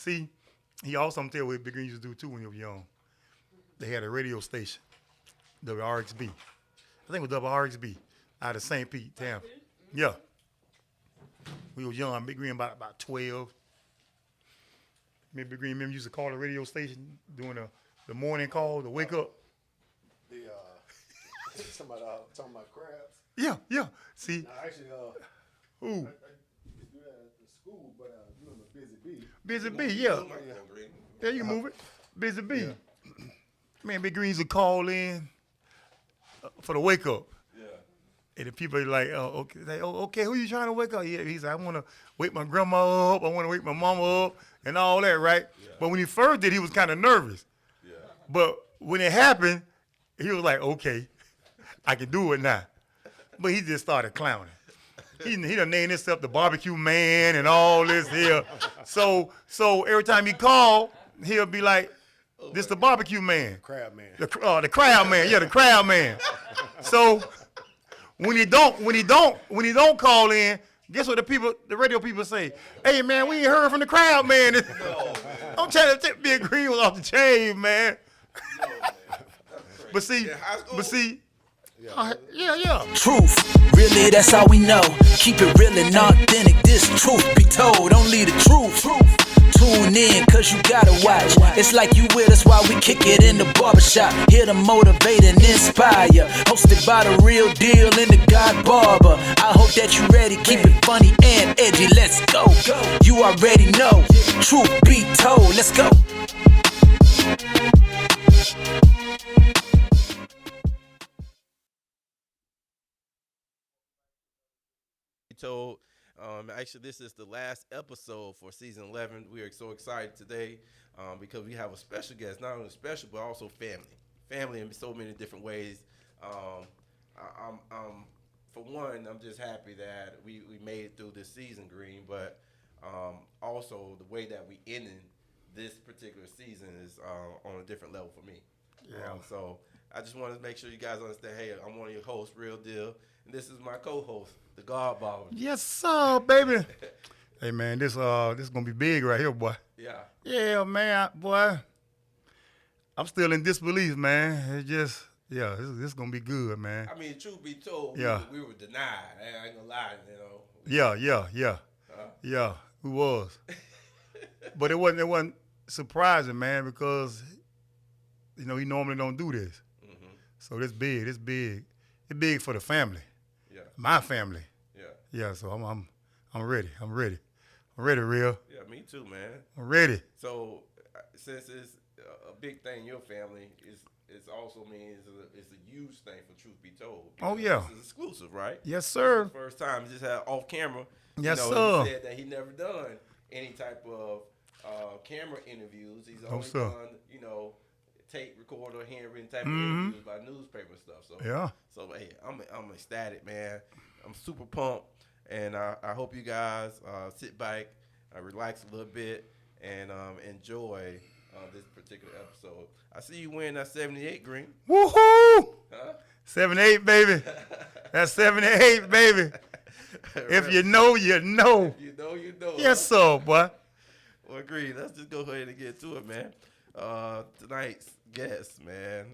see, he also, I'm telling you what Big Green used to do too when he was young. They had a radio station, WRXB. I think it was WRXB out of St. Pete, Tampa. Yeah. We was young. Big Green about 12. Maybe Big Green remember used to call the radio station doing the morning call, the wake up. Somebody talking about crabs. Yeah. See. No, actually, Who? I used to do that at the school, but you know, Busy B. Busy B, yeah. Yeah, you can move it. Busy B. Yeah. Man, Big Greens would call in for the wake up. Yeah. And the people are like, okay, who you trying to wake up? Yeah, he said, I want to wake my grandma up. I want to wake my mama up and all that, right? Yeah. But when he first did, he was kind of nervous. Yeah. But when it happened, he was like, okay, I can do it now. But he just started clowning. He done named himself the barbecue man and all this here. So every time he called, he'll be like, this the barbecue man. Crab man. The crowd man. Yeah, the crowd man. So when he don't call in, guess what the radio people say? Hey man, we ain't heard from the crowd man. No, I'm trying to Big Green was off the chain, man. No, man. But see. Yeah. Troof, really that's all we know. Keep it real and authentic. This truth be told, only the truth. Tune in, cause you gotta watch. It's like you with us while we kick it in the barbershop. Here to motivate and inspire. Hosted by the real deal and the God Barber. I hope that you ready, keep it funny and edgy. Let's go. You already know. Truth be told, let's go. Told. Actually, this is the last episode for season 11. We are so excited today because we have a special guest, not only special but also family in so many different ways. For one, I'm just happy that we made it through this season, Green, but also the way that we ended this particular season is on a different level for me. Yeah. So I just wanted to make sure you guys understand. Hey, I'm one of your hosts, Real Deal, and this is my co-host, the God Barber. Yes, sir, baby. Hey, man, this gonna be big right here, boy. Yeah. Yeah, man, boy. I'm still in disbelief, man. It's just, this gonna be good, man. I mean, truth be told, we were denied. I ain't gonna lie, Yeah, we was. But it wasn't surprising, man, because he normally don't do this. Mm-hmm. So this big. It's big for the family. Yeah. My family. Yeah. Yeah, so I'm ready. I'm ready, Real. Yeah, me too, man. I'm ready. So since it's a big thing in your family, it's also means it's a huge thing for Truth Be Told. Oh, yeah. This is exclusive, right? Yes, sir. This is the first time he just had off camera. Yes, sir. He said that he never done any type of camera interviews. He's only done, tape recorder, handwritten type of interviews by newspaper stuff. So So hey, I'm ecstatic, man. I'm super pumped, and I hope you guys sit back, relax a little bit, and enjoy this particular episode. I see you wearing that 78 Green. Woohoo! Huh? 78, baby. That's 78, baby. If you know, you know. If you know, you know. Yes, sir, boy. Well, Green, let's just go ahead and get to it, man. Tonight's guest, man,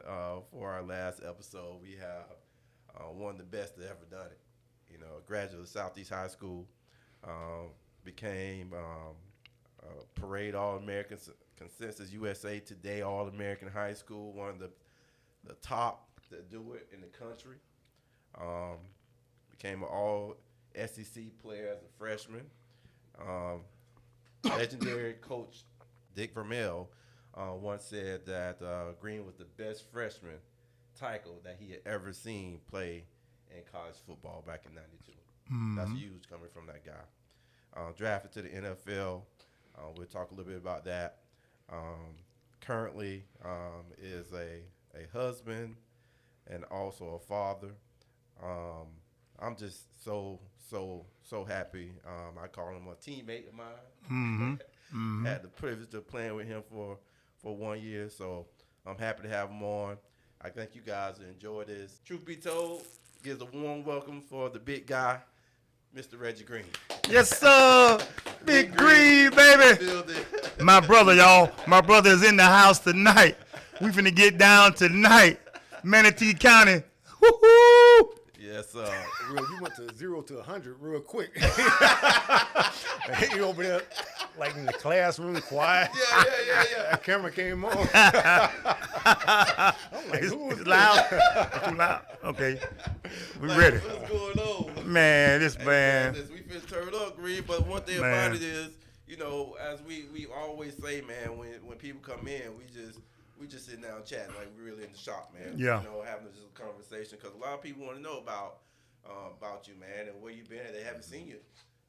for our last episode, we have one of the best that ever done it. A graduate of Southeast High School, became Parade All-American, Consensus USA Today All-American High School, one of the top that do it in the country. Became an All-SEC player as a freshman. Legendary coach Dick Vermeil once said that Green was the best freshman tackle that he had ever seen play in college football back in '92. Mm-hmm. That's huge coming from that guy. Drafted to the NFL. We'll talk a little bit about that. Currently is a husband and also a father. I'm just so happy. I call him a teammate of mine. Mm-hmm. Mm-hmm. Had the privilege of playing with him for 1 year, so I'm happy to have him on. I think you guys will enjoy this. Truth be told, gives a warm welcome for the big guy, Mr. Reggie Green. Yes, sir. Big Green, baby. My brother, y'all. My brother is in the house tonight. We finna get down tonight. Manatee County. Woo-hoo! Yes, sir. Real, you went to 0 to 100 real quick. You over there, like in the classroom, quiet. Yeah. That camera came on. I'm like, who was It's loud. It's too loud. Okay. We ready. What's going on? Man, this Hey, man. we finna turn it up, Green. But one thing Man. about it is, you know, as we always say, man, when people come in, we just sitting down chatting like we're really in the shop, man. Yeah. You know, having just a conversation because a lot of people want to know about you, man, and where you been. And they haven't seen you.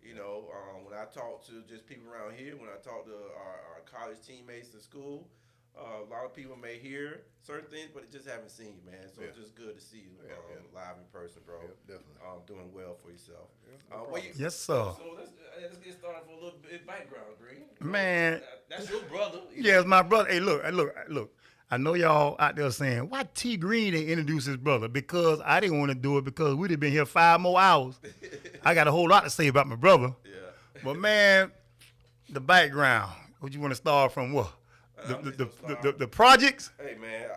You know, when I talk to just people around here, when I talk to our college teammates in school, a lot of people may hear certain things, but they just haven't seen you, man. So it's just good to see you live in person, bro. Yeah, definitely. Doing well for yourself. Yes, sir. So let's get started for a little bit background, Green. Man. That's your brother. Yeah, it's my brother. Hey, look. I know y'all out there saying, why T. Green didn't introduce his brother? Because I didn't want to do it because we'd have been here 5 more hours. I got a whole lot to say about my brother. Yeah. But, man, the background. What you want to start from what? The projects? Hey, man,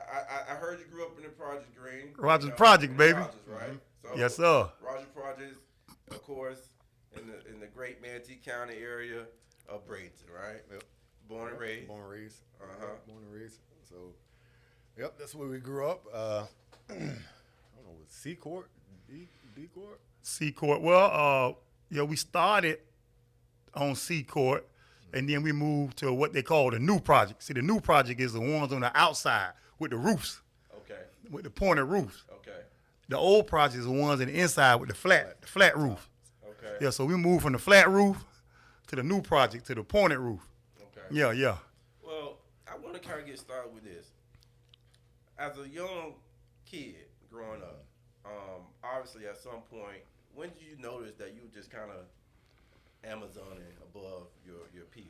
I heard you grew up in the Project Green. Rogers Project, baby. Rogers, right? So, Yes, sir. Rogers Projects, of course, in the great Manatee County area of Bradenton, right? Yep. Born and raised. Born and raised. Uh-huh. Born and raised. So, yep, that's where we grew up. I don't know, was C Court? D Court? C Court. Well, we started on C Court, and then we moved to what they call the new project. See, the new project is the ones on the outside with the roofs, Okay. with the pointed roofs. Okay. The old project is the ones in the inside with the flat roof. Okay. Yeah, so we moved from the flat roof to the new project to the pointed roof. Okay. Yeah. Well, I want to kind of get started with this. As a young kid growing up, obviously at some point, when did you notice that you were just kind of Amazoning above your peers?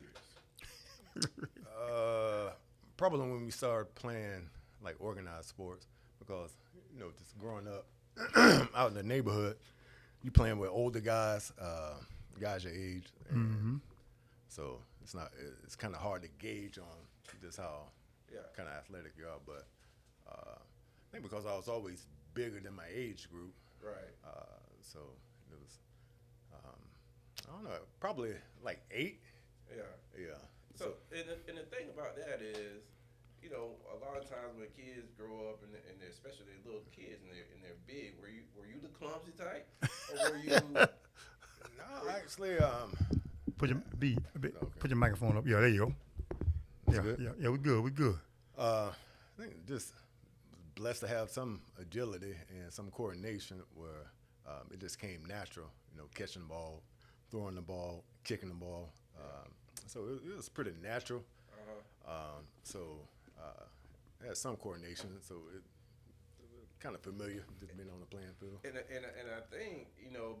Probably when we started playing like organized sports, because just growing up out in the neighborhood, you playing with older guys, guys your age, and so it's kind of hard to gauge on just how kind of athletic you are. But I think because I was always bigger than my age group, Right. so it was I don't know, probably like 8. Yeah. So, and the thing about that is, a lot of times when kids grow up and they're, especially they're little kids and they're big, were you the clumsy type, or were you? No, actually, Put your Okay. put your microphone up. Yeah, there you go. good? Yeah, we good. I think just blessed to have some agility and some coordination where it just came natural. Catching the ball, throwing the ball, kicking the ball. So it was pretty natural. It had some coordination, so it kind of familiar just being on the playing field. And I think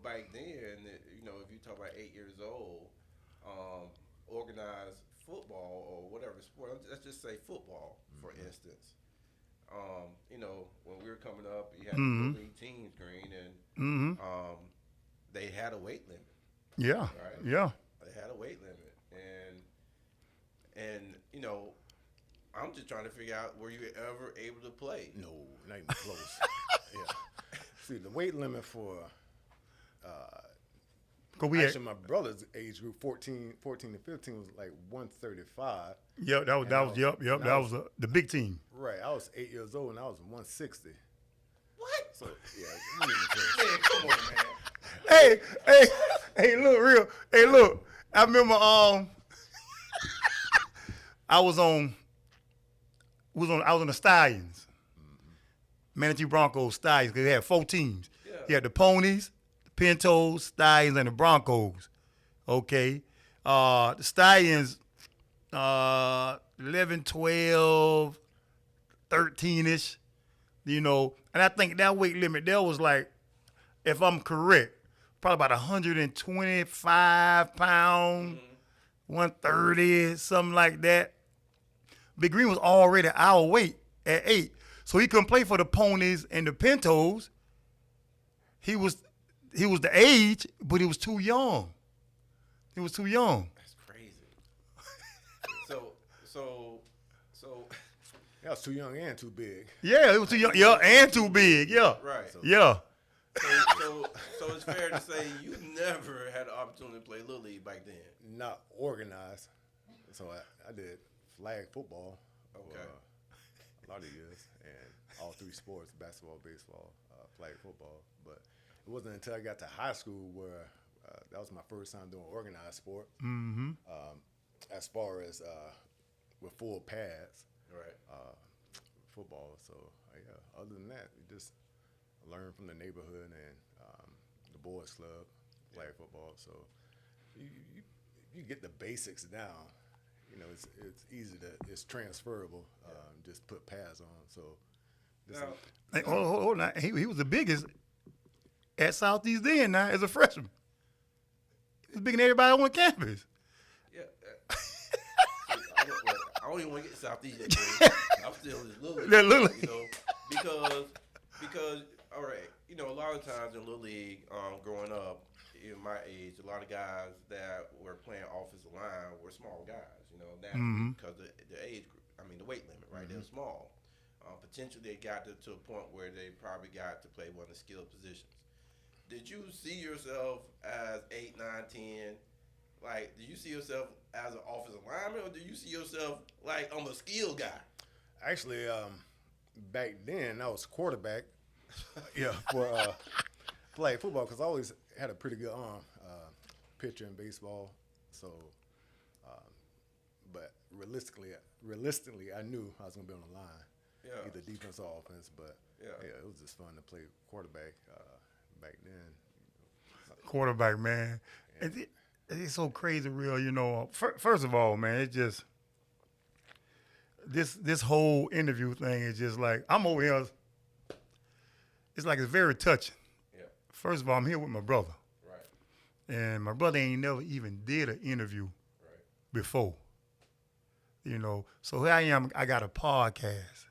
back then, if you talk about 8 years old, organized football or whatever sport, let's just say football, for instance. When we were coming up, you had the league teams, Green, and they had a weight limit. Yeah. Right? Yeah. They had a weight limit, and I'm just trying to figure out, were you ever able to play? No, not even close. Yeah. See, the weight limit for actually my brother's age group, 14 to 15, was like 135. Yep, that was the big team. Right, I was 8 years old and I was 160. What? So yeah, you need to Man, come on, man. Hey, look, real. Hey, look. I remember I was on the Stallions. Manatee Broncos Stallions, because they had 4 teams. Yeah. You had the Ponies, the Pintos, Stallions, and the Broncos. Okay. The Stallions, 11, 12, 13-ish, and I think that weight limit there was like, if I'm correct, probably about 125 pounds, 130, something like that. Big Green was already our weight at 8. So he couldn't play for the Ponies and the Pintos. He was the age, but he was too young. That's crazy. So. I was too young and too big. Yeah, it was too young. Yeah, and too big. Yeah. Right. Yeah. So it's fair to say you never had the opportunity to play Little League back then. Not organized. So I did flag football for a lot of years, and all three sports: basketball, baseball, flag football. But it wasn't until I got to high school where that was my first time doing organized sport. Mm-hmm. As far as with full pads. Right. Football. So yeah. Other than that, we just learn from the neighborhood and the boys club, flag football. So you get the basics down. You know, it's easy it's transferable. Just put pads on. So Hey, hold on. He was the biggest at Southeast then. Now as a freshman, he was bigger than everybody on campus. Yeah. I don't even want to get to Southeast yet, I'm still just Little League. You know, because all right, you know, a lot of times in Little League, growing up, in my age, a lot of guys that were playing offensive line were small guys. You know, naturally because the age group, the weight limit, right? They're small. Potentially, they got to a point where they probably got to play one of the skilled positions. Did you see yourself as 8, 9, 10? Like, do you see yourself as an offensive lineman, or do you see yourself like I'm a skill guy? actually, back then I was quarterback. For flag football because I always had a pretty good arm, pitcher in baseball. So, but realistically, I knew I was gonna be on the line, either defense or offense. But it was just fun to play quarterback back then. Quarterback, man. It's so crazy, real. You know, first of all, man, it's just this whole interview thing is just like I'm over here. It's like it's very touching. Yeah. First of all, I'm here with my brother. Right. And my brother ain't never even did an interview before. You know, so here I am. I got a podcast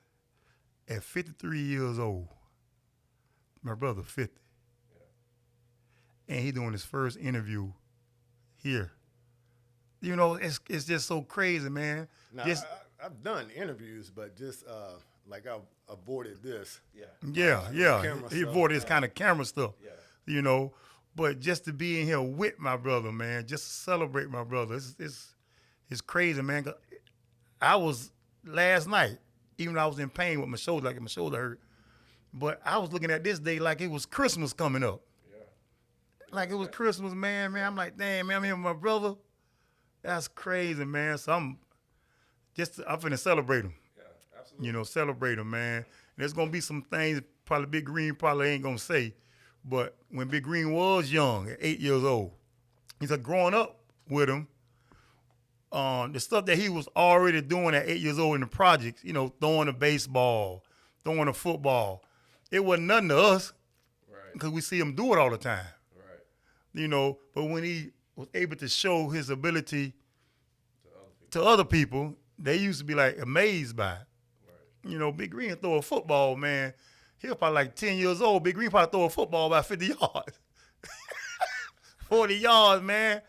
at 53 years old. My brother 50. Yeah. And he doing his first interview here. You know, it's just so crazy, man. Now, I've done interviews, but just like I've avoided this. Yeah. He stuff. avoided this kind of camera stuff. Yeah. You know, but just to be in here with my brother, man, just to celebrate my brother, it's crazy, man. 'Cause I was last night, even though I was in pain with my shoulder, like my shoulder hurt, but I was looking at this day like it was Christmas coming up. Yeah. Like it was Christmas, man. I'm like, damn, man, I'm here with my brother. That's crazy, man. So I'm finna celebrate him. Yeah, absolutely. You know, celebrate him, man. And there's gonna be some things probably Big Green probably ain't gonna say, but when Big Green was young, at 8 years old, he said growing up with him, the stuff that he was already doing at 8 years old in the projects, you know, throwing a baseball, throwing a football, it wasn't nothing to us, Right. because we see him do it all the time. Right. You know, but when he was able to show his ability To other people. to other people, they used to be like amazed by it. Right. You know, Big Green throw a football, man. He was probably like 10 years old. Big Green probably throw a football about 50 yards. 40 yards, man.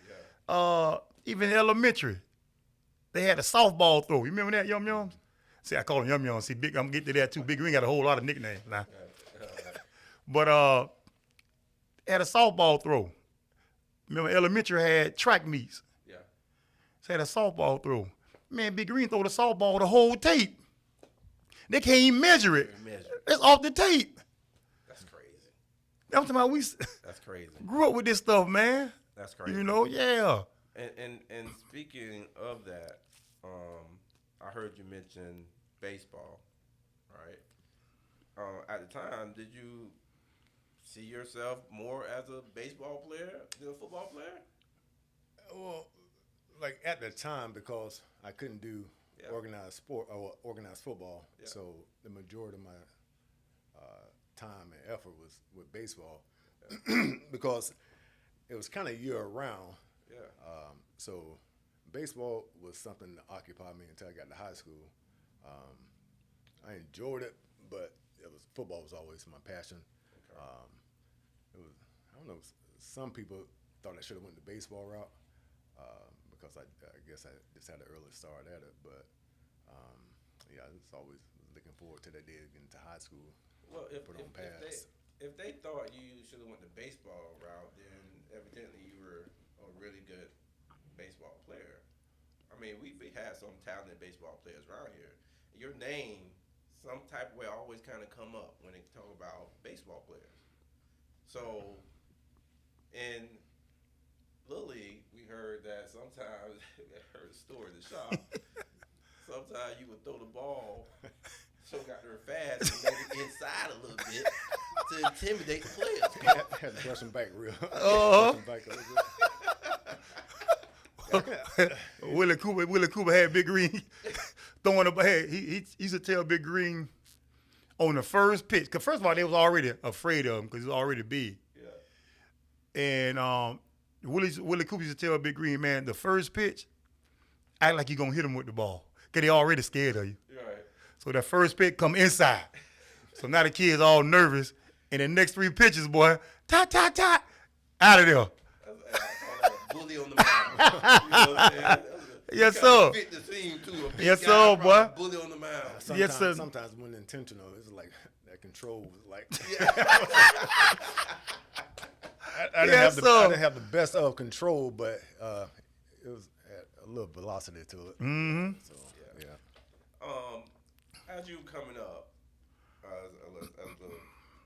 Yeah. Even elementary, they had a softball throw. You remember that, Yum Yums? See, I call him Yum Yums. See, I'm going to get to that too. Big Green got a whole lot of nicknames now. But had a softball throw. Remember, elementary had track meets. Yeah. So had a softball throw. Man, Big Green throw the softball the whole tape. They can't even measure it. It's off the tape. That's crazy. I'm talking about we That's crazy. grew up with this stuff, man. That's crazy. You know, yeah. And speaking of that, I heard you mention baseball, right? At the time, did you see yourself more as a baseball player than a football player? Well, like at the time, because I couldn't do organized sport or organized football, so the majority of my time and effort was with baseball, because it was kind of year round. Yeah. So baseball was something that occupied me until I got to high school. I enjoyed it, but football was always my passion. Okay. It was, I don't know, some people thought I should have went the baseball route because I guess I just had an early start at it. But yeah, I was always looking forward to that day of getting to high school. Well, if they thought you should have went the baseball route, then evidently you were a really good baseball player. I mean, we had some talented baseball players around here. Your name, some type of way, always kind of come up when they talk about baseball players. So, in Little League, we heard that sometimes, I heard a story in the shop, sometimes you would throw the ball so got there fast and made it inside a little bit to intimidate the players. Had to brush them back real. Willie Cooper had Big Green throwing up. He used to tell Big Green on the first pitch. Cause first of all, they was already afraid of him because he was already big. Yeah. And Willie Cooper used to tell Big Green, man, the first pitch, act like you gonna hit him with the ball, cause they already scared of you. Right. So that first pitch come inside. So now the kid's all nervous, and the next 3 pitches, boy, out of there. Bully on the mound. You know what I'm saying? Yes, sir. Fit the theme too. Yes, sir, boy. Bully on the mound. Yes, sir. Sometimes when intentional, it's like that control was like. I didn't have the best of control, but it was a little velocity to it. Mm-hmm. So yeah. As you coming up as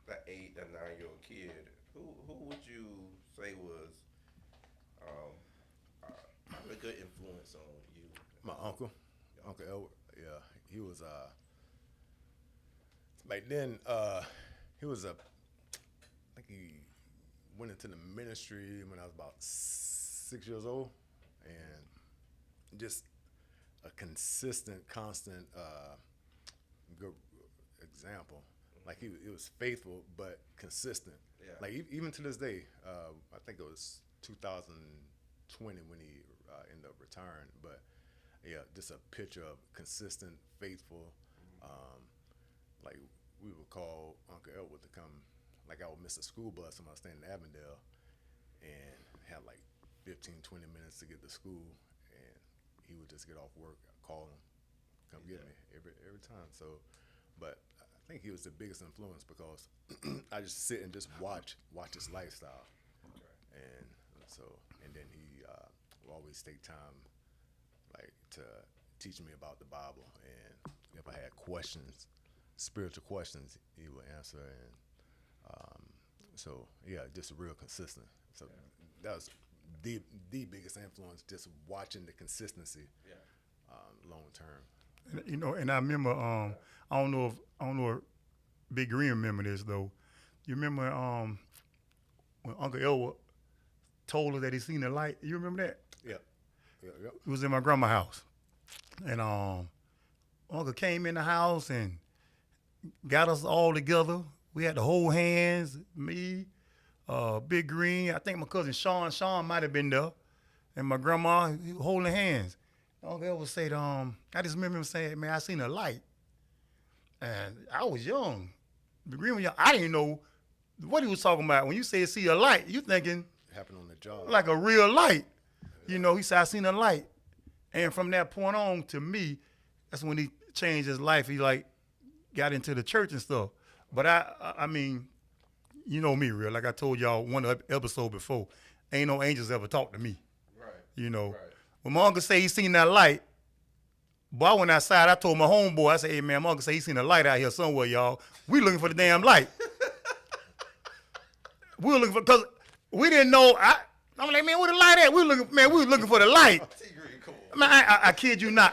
an 8 or 9-year-old kid, who would you say was a good influence on you? My uncle, Uncle Elwood. Yeah, he was. Back then, he was I think he went into the ministry when I was about 6 years old, and just a consistent, constant, good example. Like he was faithful but consistent. Yeah. Like even to this day, I think it was 2020 when he ended up retiring. But yeah, just a picture of consistent, faithful. Like we would call Uncle Elwood to come. Like I would miss a school bus when I was staying in Avondale, and had like 15, 20 minutes to get to school, and he would just get off work, I'd call him, come get me every time. So, but I think he was the biggest influence because I just sit and just watch his lifestyle, and then he will always take time, like to teach me about the Bible, and if I had questions, spiritual questions, he would answer, and so yeah, just real consistent. So that was the biggest influence, just watching the consistency, long term. You know, and I remember, I don't know if Big Green remember this though. You remember when Uncle Elwood told us that he seen the light? You remember that? Yeah. It was in my grandma's house, and Uncle came in the house and got us all together. We had to hold hands, me, Big Green. I think my cousin Sean might have been there, and my grandma holding hands. Uncle Elwood said, I just remember him saying, man, I seen a light. And I was young. Big Green was young. I didn't know what he was talking about. When you say see a light, you thinking it happened on the job. Like a real light. You know, he said, I seen a light. And from that point on, to me, that's when he changed his life. He like got into the church and stuff. But I mean, you know me, real. Like I told y'all one episode before, ain't no angels ever talk to me. Right. You know. Right. When my uncle say he seen that light, boy, I went outside. I told my homeboy, I said, hey, man, my uncle say he seen a light out here somewhere, y'all. We looking for the damn light. We were looking for, because we didn't know. I'm like, man, where the light at? We were looking for the light. Man, I kid you not,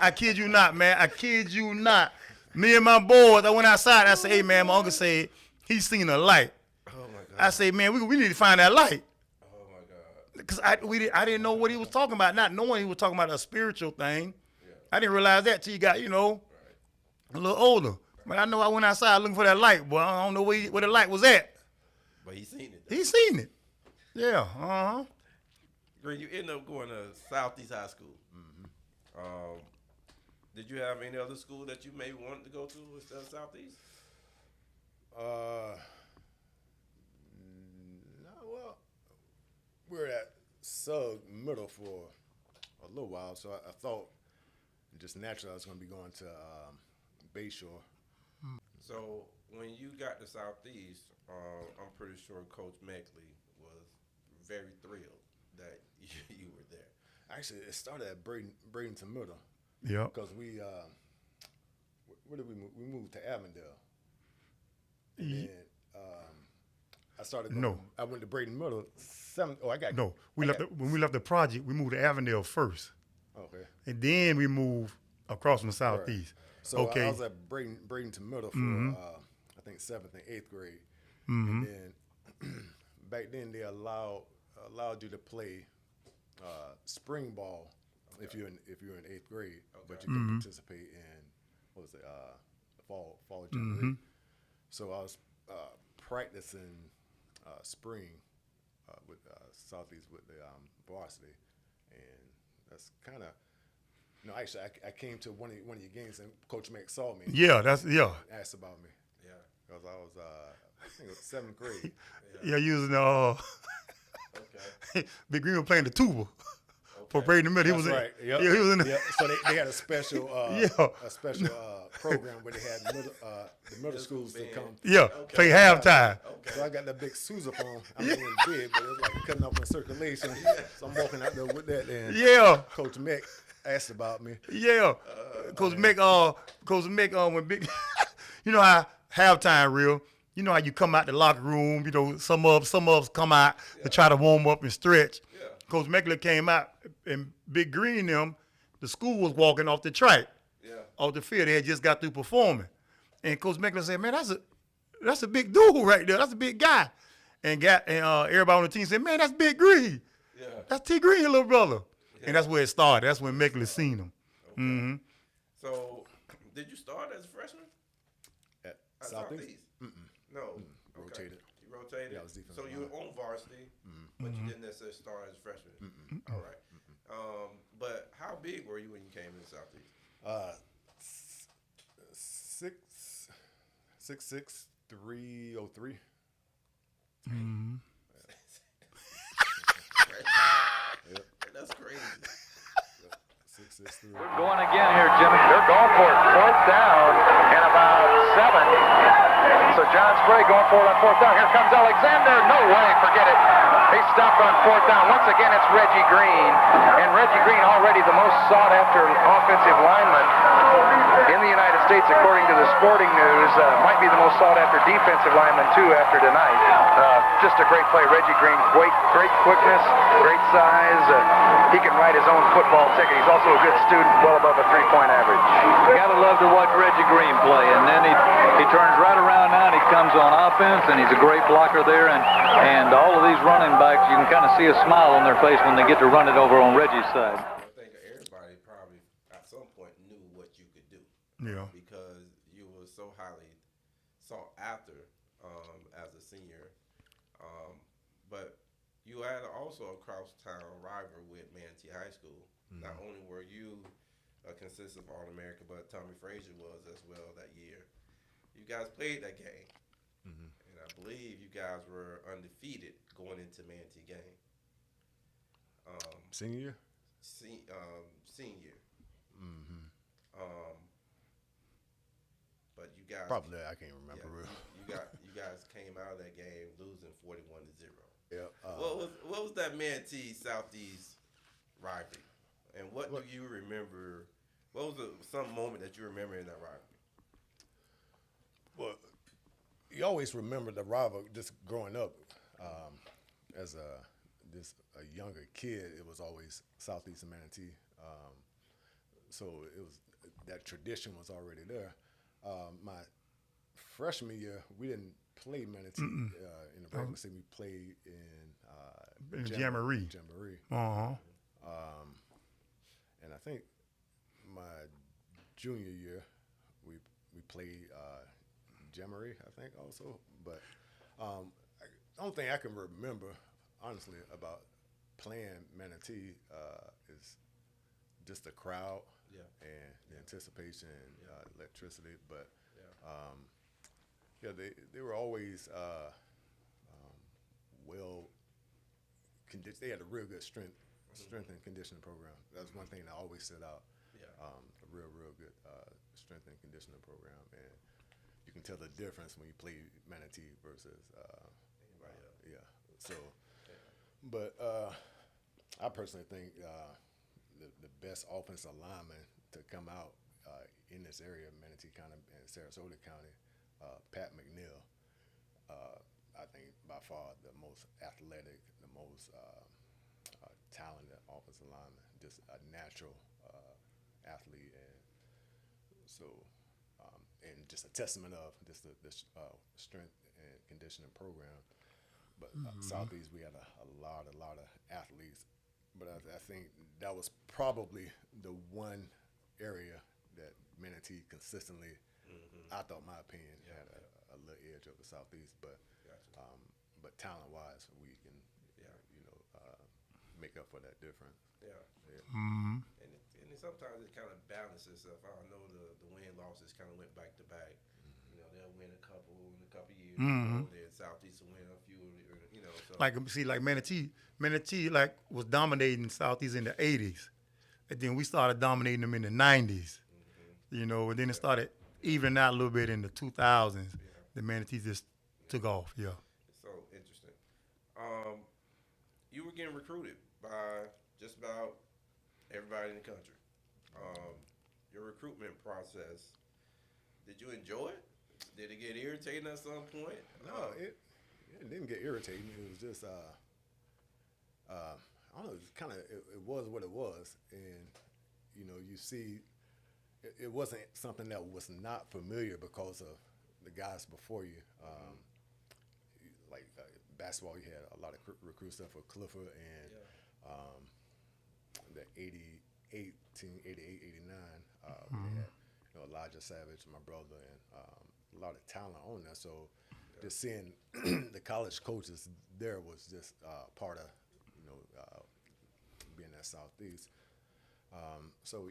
man. I kid you not. Me and my boys, I went outside. I said, hey, man, my uncle said he seen a light. Oh, my God. I said, man, we need to find that light. Oh, my God. Because I didn't know what he was talking about, not knowing he was talking about a spiritual thing. Yeah. I didn't realize that till you got, a little older. But I know I went outside looking for that light, boy. I don't know where the light was at. But he seen it, though. He seen it. Yeah, uh-huh. Green, you ended up going to Southeast High School. Mm-hmm. Did you have any other school that you maybe wanted to go to instead of Southeast? No, well, we were at Sug Middle for a little while, so I thought just naturally I was going to be going to Bayshore. So when you got to Southeast, I'm pretty sure Coach Meckley was very thrilled that you were there. Actually, it started at Bradenton Middle. Yeah. Because we, where did we move? We moved to Avondale. And then I started going, I went to Bradenton Middle. When we left the project, we moved to Avondale first. Okay. And then we moved across from Southeast. Right. So I was at Bradenton Middle for, I think, 7th and 8th grade. And then back then they allowed you to play spring ball if you're in 8th grade, but you can participate in fall jamboree. So I was practicing spring with Southeast with the varsity, and that's kind of. No, actually, I came to one of your games and Coach Mack saw me. Yeah, Asked about me. Yeah. Because I was, I think it was 7th grade. Yeah, using Okay. Big Green was playing the tuba for Bradenton Middle. That's right. Yep. Yeah, he was in. Yep. So they had a special, program where they had the middle schools to come. Yeah, play halftime. Okay. So I got that big sousaphone. I mean, it was big, but it was like cutting off my circulation. So I'm walking out there with that. And Yeah. Coach Mick asked about me. Yeah. Coach Mick, when Big, you know how halftime real. You know how you come out the locker room. You know some of us come out to try to warm up and stretch. Yeah. Coach Meckler came out and Big Green them. The school was walking off the track, off the field. They had just got through performing, and Coach Meckler said, "Man, that's a big dude right there. That's a big guy." And everybody on the team said, "Man, that's Big Green. Yeah. That's T Green, little brother." Yeah. And that's where it started. That's when Meckler seen him. Okay. So, did you start as a freshman At Southeast? No. Okay. Rotated. You rotated? Yeah, I was defensive So you were on varsity, but you didn't necessarily start as a freshman. All right. But how big were you when you came to Southeast? 6'6", 303. Yep. That's crazy. 6'6", 303. We're going again here, Jimmy. They're going for it. 4th down and about 7. So John Spray going for it on 4th down. Here comes Alexander. No way, forget it. He stopped on 4th down. Once again, it's Reggie Green. And Reggie Green already the most sought-after offensive lineman in the United States, according to the Sporting News. Might be the most sought-after defensive lineman, too, after tonight. Just a great play. Reggie Green, great quickness, great size. He can write his own football ticket. He's also a good student, well above a 3-point average. You gotta love to watch Reggie Green play, and then he turns right around now and he comes on offense, and he's a great blocker there, and all of these running backs, you can kind of see a smile on their face when they get to run it over on Reggie's side. I think everybody probably at some point knew what you could do. Yeah. Because you were so highly sought after as a senior. But you had also a cross-town rival with Manatee High School. Not only were you a consistent All-American, but Tommy Frazier was as well that year. You guys played that game. And I believe you guys were undefeated going into Manatee game. Senior year? Senior. But you guys Probably, I can't remember real. You guys came out of that game losing 41-0. Yeah. What was that Manatee Southeast rivalry? And what do you remember? What was some moment that you remember in that rivalry? Well, you always remember the rival just growing up. As a younger kid, it was always Southeast and Manatee. So it was that tradition was already there. My freshman year, we didn't play Manatee in the regular season. We played in Jamboree. And I think my junior year, we played Jamboree, I think, also. But the only thing I can remember, honestly, about playing Manatee is just the crowd and the anticipation and electricity. But they were always well conditioned. They had a real good strength strength and conditioning program. That's one thing that always stood out. Yeah. A real good strength and conditioning program, and you can tell the difference when you play Manatee versus Anybody else. yeah. So, but I personally think the best offensive lineman to come out in this area, Manatee County and Sarasota County, Pat McNeil. I think by far the most athletic, the most talented offensive lineman, just a natural athlete, and so and just a testament of just the strength and conditioning program. But Southeast, we had a lot of athletes, but I think that was probably the one area that Manatee consistently, I thought, my opinion, had a little edge of the Southeast, but but talent-wise, we can, make up for that difference. Yeah. Mm-hmm. And sometimes it kind of balances itself. I know the win losses kind of went back to back. You know, they'll win a couple in a couple years. Then Southeast will win a few. You know, so. Like Manatee like was dominating Southeast in the 80s, and then we started dominating them in the 90s. You know, and then it started evening out a little bit in the 2000s. The Manatee just took off. Yeah. It's so interesting. You were getting recruited by just about everybody in the country. Your recruitment process, did you enjoy it? Did it get irritating at some point? No, it didn't get irritating. It was just, I don't know, it was what it was. And, you see, it wasn't something that was not familiar because of the guys before you. Like basketball, you had a lot of recruit stuff for Clifford and the 88, 89. We had Elijah Savage, my brother, and a lot of talent on there. So just seeing the college coaches there was just part of being at Southeast. So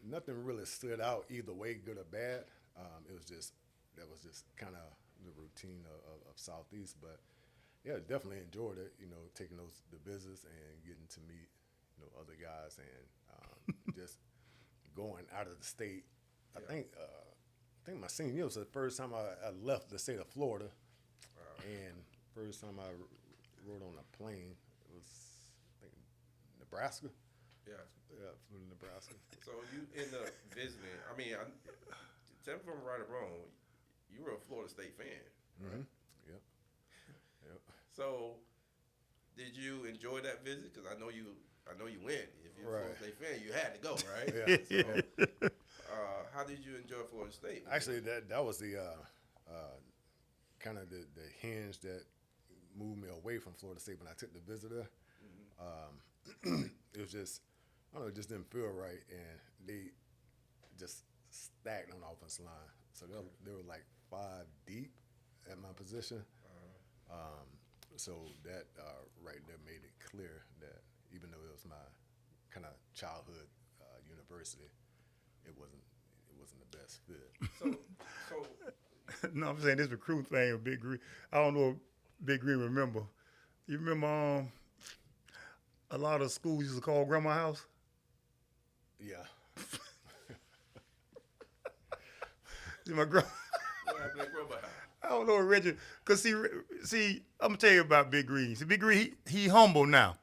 nothing really stood out either way, good or bad. That was just kind of the routine of Southeast. But definitely enjoyed it. Taking the visits and getting to meet other guys and just going out of the state. I think my senior year was the first time I left the state of Florida, and first time I rode on a plane was I think Nebraska. Yeah, flew to Nebraska. So you end up visiting. I mean, tell me if I'm right or wrong. You were a Florida State fan. Right? Yep. So, did you enjoy that visit? Because I know you went. If you're a Florida State fan, you had to go, right? So, how did you enjoy Florida State? Actually, that was the kind of the hinge that moved me away from Florida State when I took the visit there. It was just, I don't know, it just didn't feel right, and they just stacked on the offensive line. So they were like 5 deep at my position. So that right there made it clear that even though it was my kind of childhood university, it wasn't the best fit. So No, I'm saying this recruit thing with Big Green. I don't know if Big Green remember. You remember a lot of schools used to call Grandma House? Yeah. See, my grandma. I don't know, Reggie. Cause see, I'm gonna tell you about Big Green. See, Big Green, he humble now.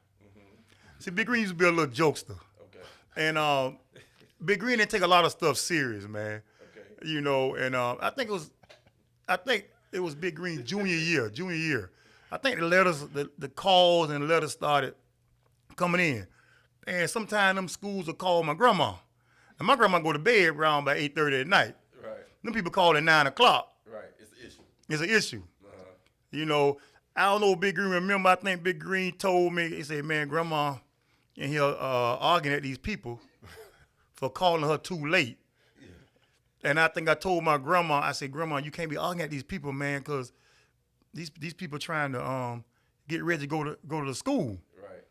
See, Big Green used to be a little jokester. Okay. And Big Green didn't take a lot of stuff serious, man. Okay. And I think it was Big Green junior year. I think the letters, the calls and the letters started coming in. And sometimes them schools will call my grandma. And my grandma go to bed around by 8:30 at night. Right. Them people call at 9 o'clock. Right. It's an issue. It's an issue. I don't know if Big Green remember. I think Big Green told me, he said, man, Grandma and here arguing at these people for calling her too late. Yeah. And I think I told my grandma, I said, Grandma, you can't be arguing at these people, man, because these people trying to get Reggie to go to the school. Right.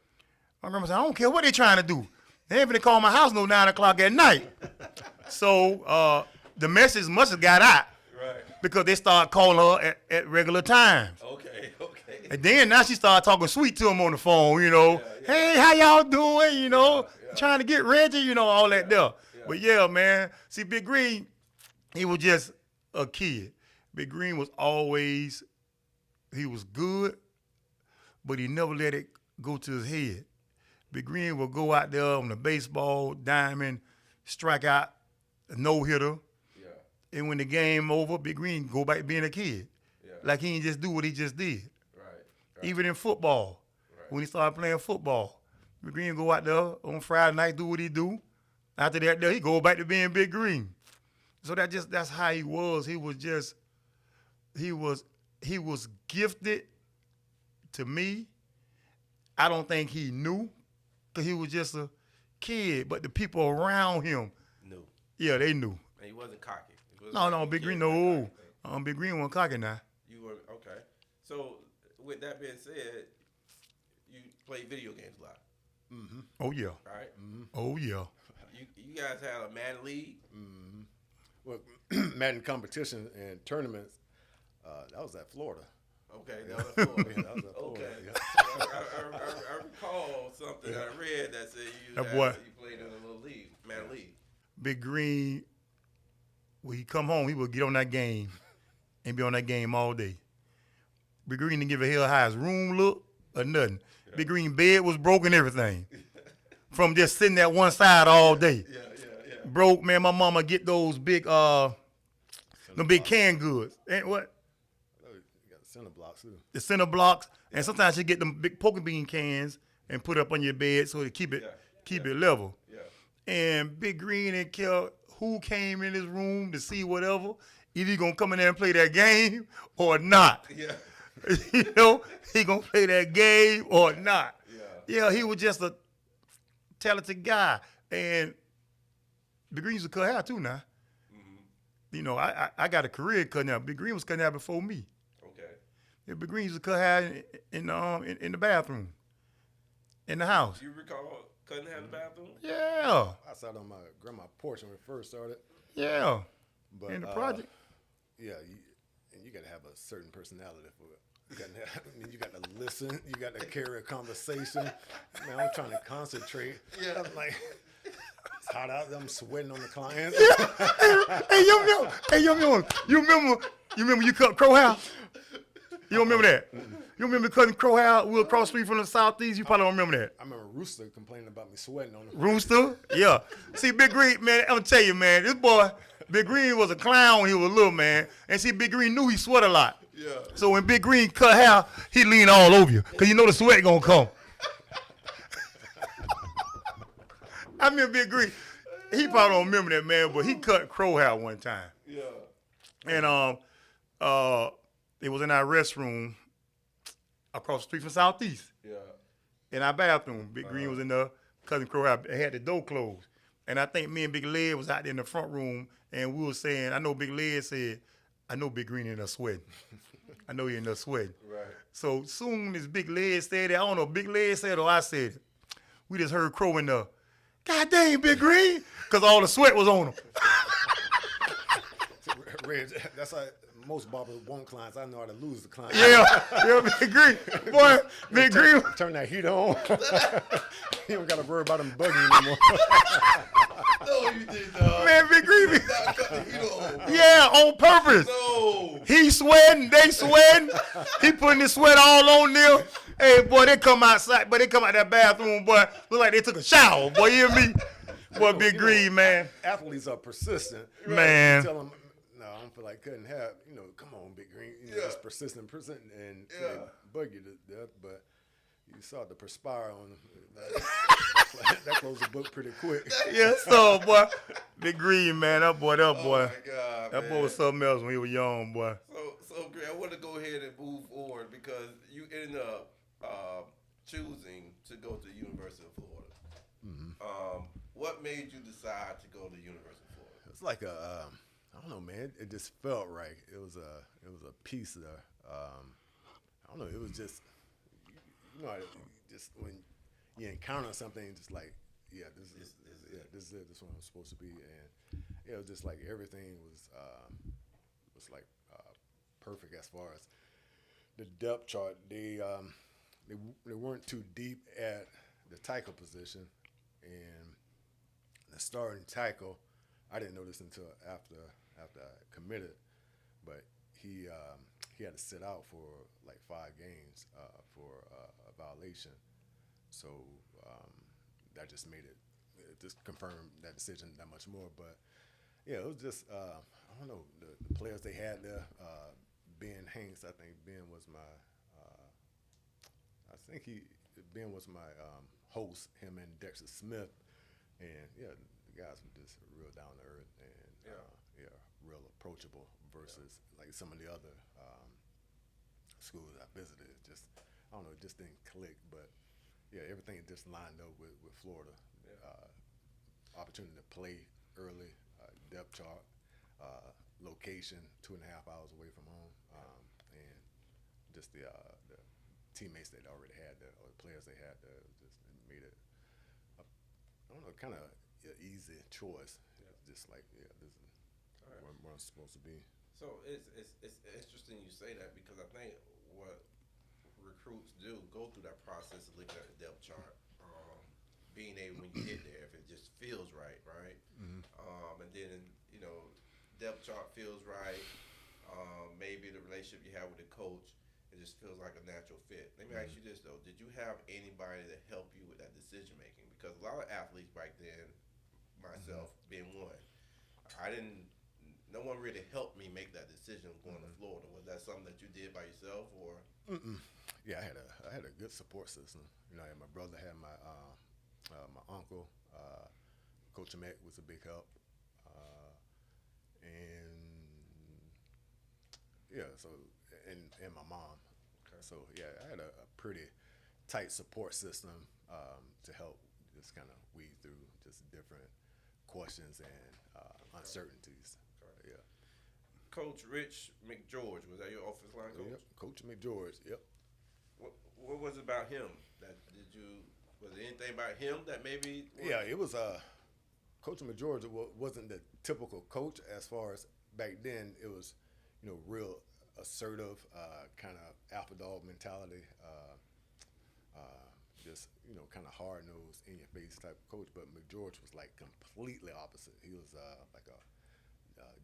My grandma said, I don't care what they trying to do. They ain't finna call my house no 9 o'clock at night. So the message must have got out. Right. Because they started calling her at regular times. Okay. And then now she started talking sweet to him on the phone, you know. Hey, how y'all doing? You know, trying to get Reggie, you know, all that there. But yeah, man. See, Big Green, he was just a kid. Big Green was always, he was good, but he never let it go to his head. Big Green would go out there on the baseball diamond, strike out a no-hitter. Yeah. And when the game over, Big Green go back to being a kid. Yeah. Like he didn't just do what he just did. Right. Even in football, when he started playing football, Big Green go out there on Friday night, do what he do. After that, he go back to being Big Green. So that's how he was. He was gifted to me. I don't think he knew, because he was just a kid. But the people around him knew. Yeah, they knew. And he wasn't cocky. No, Big Green, no. Big Green wasn't cocky now. You were, okay. So, with that being said, you play video games a lot. Mm-hmm. Oh, yeah. Right? Mm-hmm. Oh, yeah. You guys had a Madden League? Mm-hmm. Well, Madden competition and tournaments, that was at Florida. Okay, that was at Florida. Yeah, that was at Florida. Okay. Yeah. I recall something I read that said you played in a little league, Madden League. Big Green, when he come home, he would get on that game and be on that game all day. Big Green didn't give a hell how his room looked or nothing. Yeah. Big Green bed was broken, everything. From just sitting at one side all day. Yeah. Broke, man. My mama get those big, big canned goods. And what? You got the center blocks too. The center blocks, and sometimes you get them big poker bean cans and put up on your bed so to keep it level. Yeah. And Big Green didn't care who came in his room to see whatever. Either he gonna come in there and play that game or not. Yeah. You know, he gonna play that game or not. Yeah, he was just a talented guy. And Big Green used to cut hair too now. Mm-hmm. You know, I got a career cutting hair. Big Green was cutting hair before me. Okay. Yeah, Big Green used to cut hair in the bathroom, in the house. You recall cutting hair in the bathroom? Yeah. I sat on my grandma's porch when we first started. Yeah. But in the project. Yeah, you got to have a certain personality for it. You got to listen. You got to carry a conversation. Man, I'm trying to concentrate. Yeah. I'm like, it's hot out there. I'm sweating on the clients. Yeah. Hey, you remember you cut crow hair? You don't remember that? You remember cutting crow hair? We were across the street from the Southeast. You probably don't remember that. I remember Rooster complaining about me sweating on him. Rooster? Yeah. See, Big Green, man, I'm going to tell you, man, this boy, Big Green was a clown when he was little, man. And see, Big Green knew he sweat a lot. Yeah. So when Big Green cut hair, he leaned all over you because you know the sweat going to come. I mean, Big Green, he probably don't remember that, man, but he cut crow hair one time. Yeah. And it was in our restroom across the street from Southeast. Yeah. In our bathroom. Big Green was in there cutting crow hair. It had the door closed. And I think me and Big Led was out there in the front room, and we were saying, I know Big Led said, I know Big Green in there sweating. I know he in there sweating. Right. So soon as Big Led said it, I don't know if Big Led said it or I said it. We just heard crow in there. God dang, Big Green, because all the sweat was on him. Reg, that's how most barbers want clients. I know how to lose the client. Yeah, Big Green. Boy, Big Green. Turn that heat on. You don't got to worry about him bugging anymore. No, you did not. Man, Big Green. You did not cut the heat on. Yeah, on purpose. No. He sweating, they sweating. He putting his sweat all on them. Hey, boy, they come outside, but they come out that bathroom, boy, look like they took a shower, boy, you hear me? Boy, Big Green, man. Athletes are persistent. Man. You tell them, no, I don't feel like cutting hair. You know, come on, Big Green. You know, it's persistent, and they bug you to death, but you saw the perspire on them. That closed the book pretty quick. Yeah, so, boy, Big Green, man, that boy. Oh, my God, that boy was something else when he was young, boy. So Greg, I want to go ahead and move forward because you ended up choosing to go to the University of Florida. Mm-hmm. What made you decide to go to the University of Florida? It's like I don't know, man. It just felt right. It was a piece there. I don't know. It was just, you know, just when you encounter something, just like, this is it. This is what I'm supposed to be. And it was just like everything was like perfect as far as the depth chart, they weren't too deep at the tackle position, and the starting tackle, I didn't know this until after I committed, but he had to sit out for like 5 games for a violation. So that just made it just confirmed that decision that much more. But yeah, it was just I don't know the players they had there. Ben Hanks, I think Ben was my Ben was my host. Him and Dexter Smith, and yeah, the guys were just real down to earth and real approachable versus like some of the other schools I visited. Just I don't know, it just didn't click. But yeah, everything just lined up with Florida. Opportunity to play early, depth chart, location 2.5 hours away from home, and just the teammates that already had there, or the players they had there, just made it I don't know, kind of an easy choice. Just like this is where I'm supposed to be. So it's interesting you say that, because I think what recruits do go through that process of looking at the depth chart, being able, when you get there, if it just feels right, Mm-hmm. and then depth chart feels right, maybe the relationship you have with the coach, it just feels like a natural fit. Let me ask you this though: did you have anybody to help you with that decision making? Because a lot of athletes back then, myself being one, no one really helped me make that decision of going to Florida. Was that something that you did by yourself, or? Yeah, I had a good support system. My brother had my uncle, Coach Emmett was a big help, and yeah, so and my mom. Okay. So yeah, I had a pretty tight support system to help just kind of weed through just different questions and uncertainties. Okay. Yeah. Coach Rich McGeorge, was that your offensive line coach? Yep. Coach McGeorge. Yep. What was it about him was there anything about him that maybe? Yeah, it was Coach McGeorge wasn't the typical coach as far as back then. It was, real assertive, kind of alpha dog mentality, just, kind of hard nosed, in your face type of coach. But McGeorge was like completely opposite. He was like a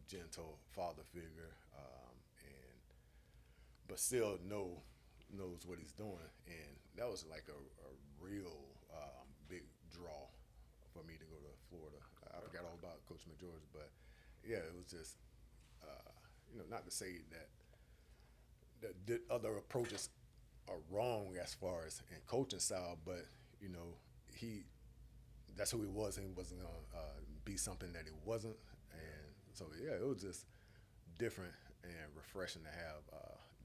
gentle father figure, but still knows what he's doing, and that was like a real big draw for me to go to Florida. I forgot all about Coach McGeorge, but yeah, it was just not to say that the other approaches are wrong as far as in coaching style, but that's who he was, and he wasn't gonna be something that he wasn't, and so yeah, it was just different and refreshing to have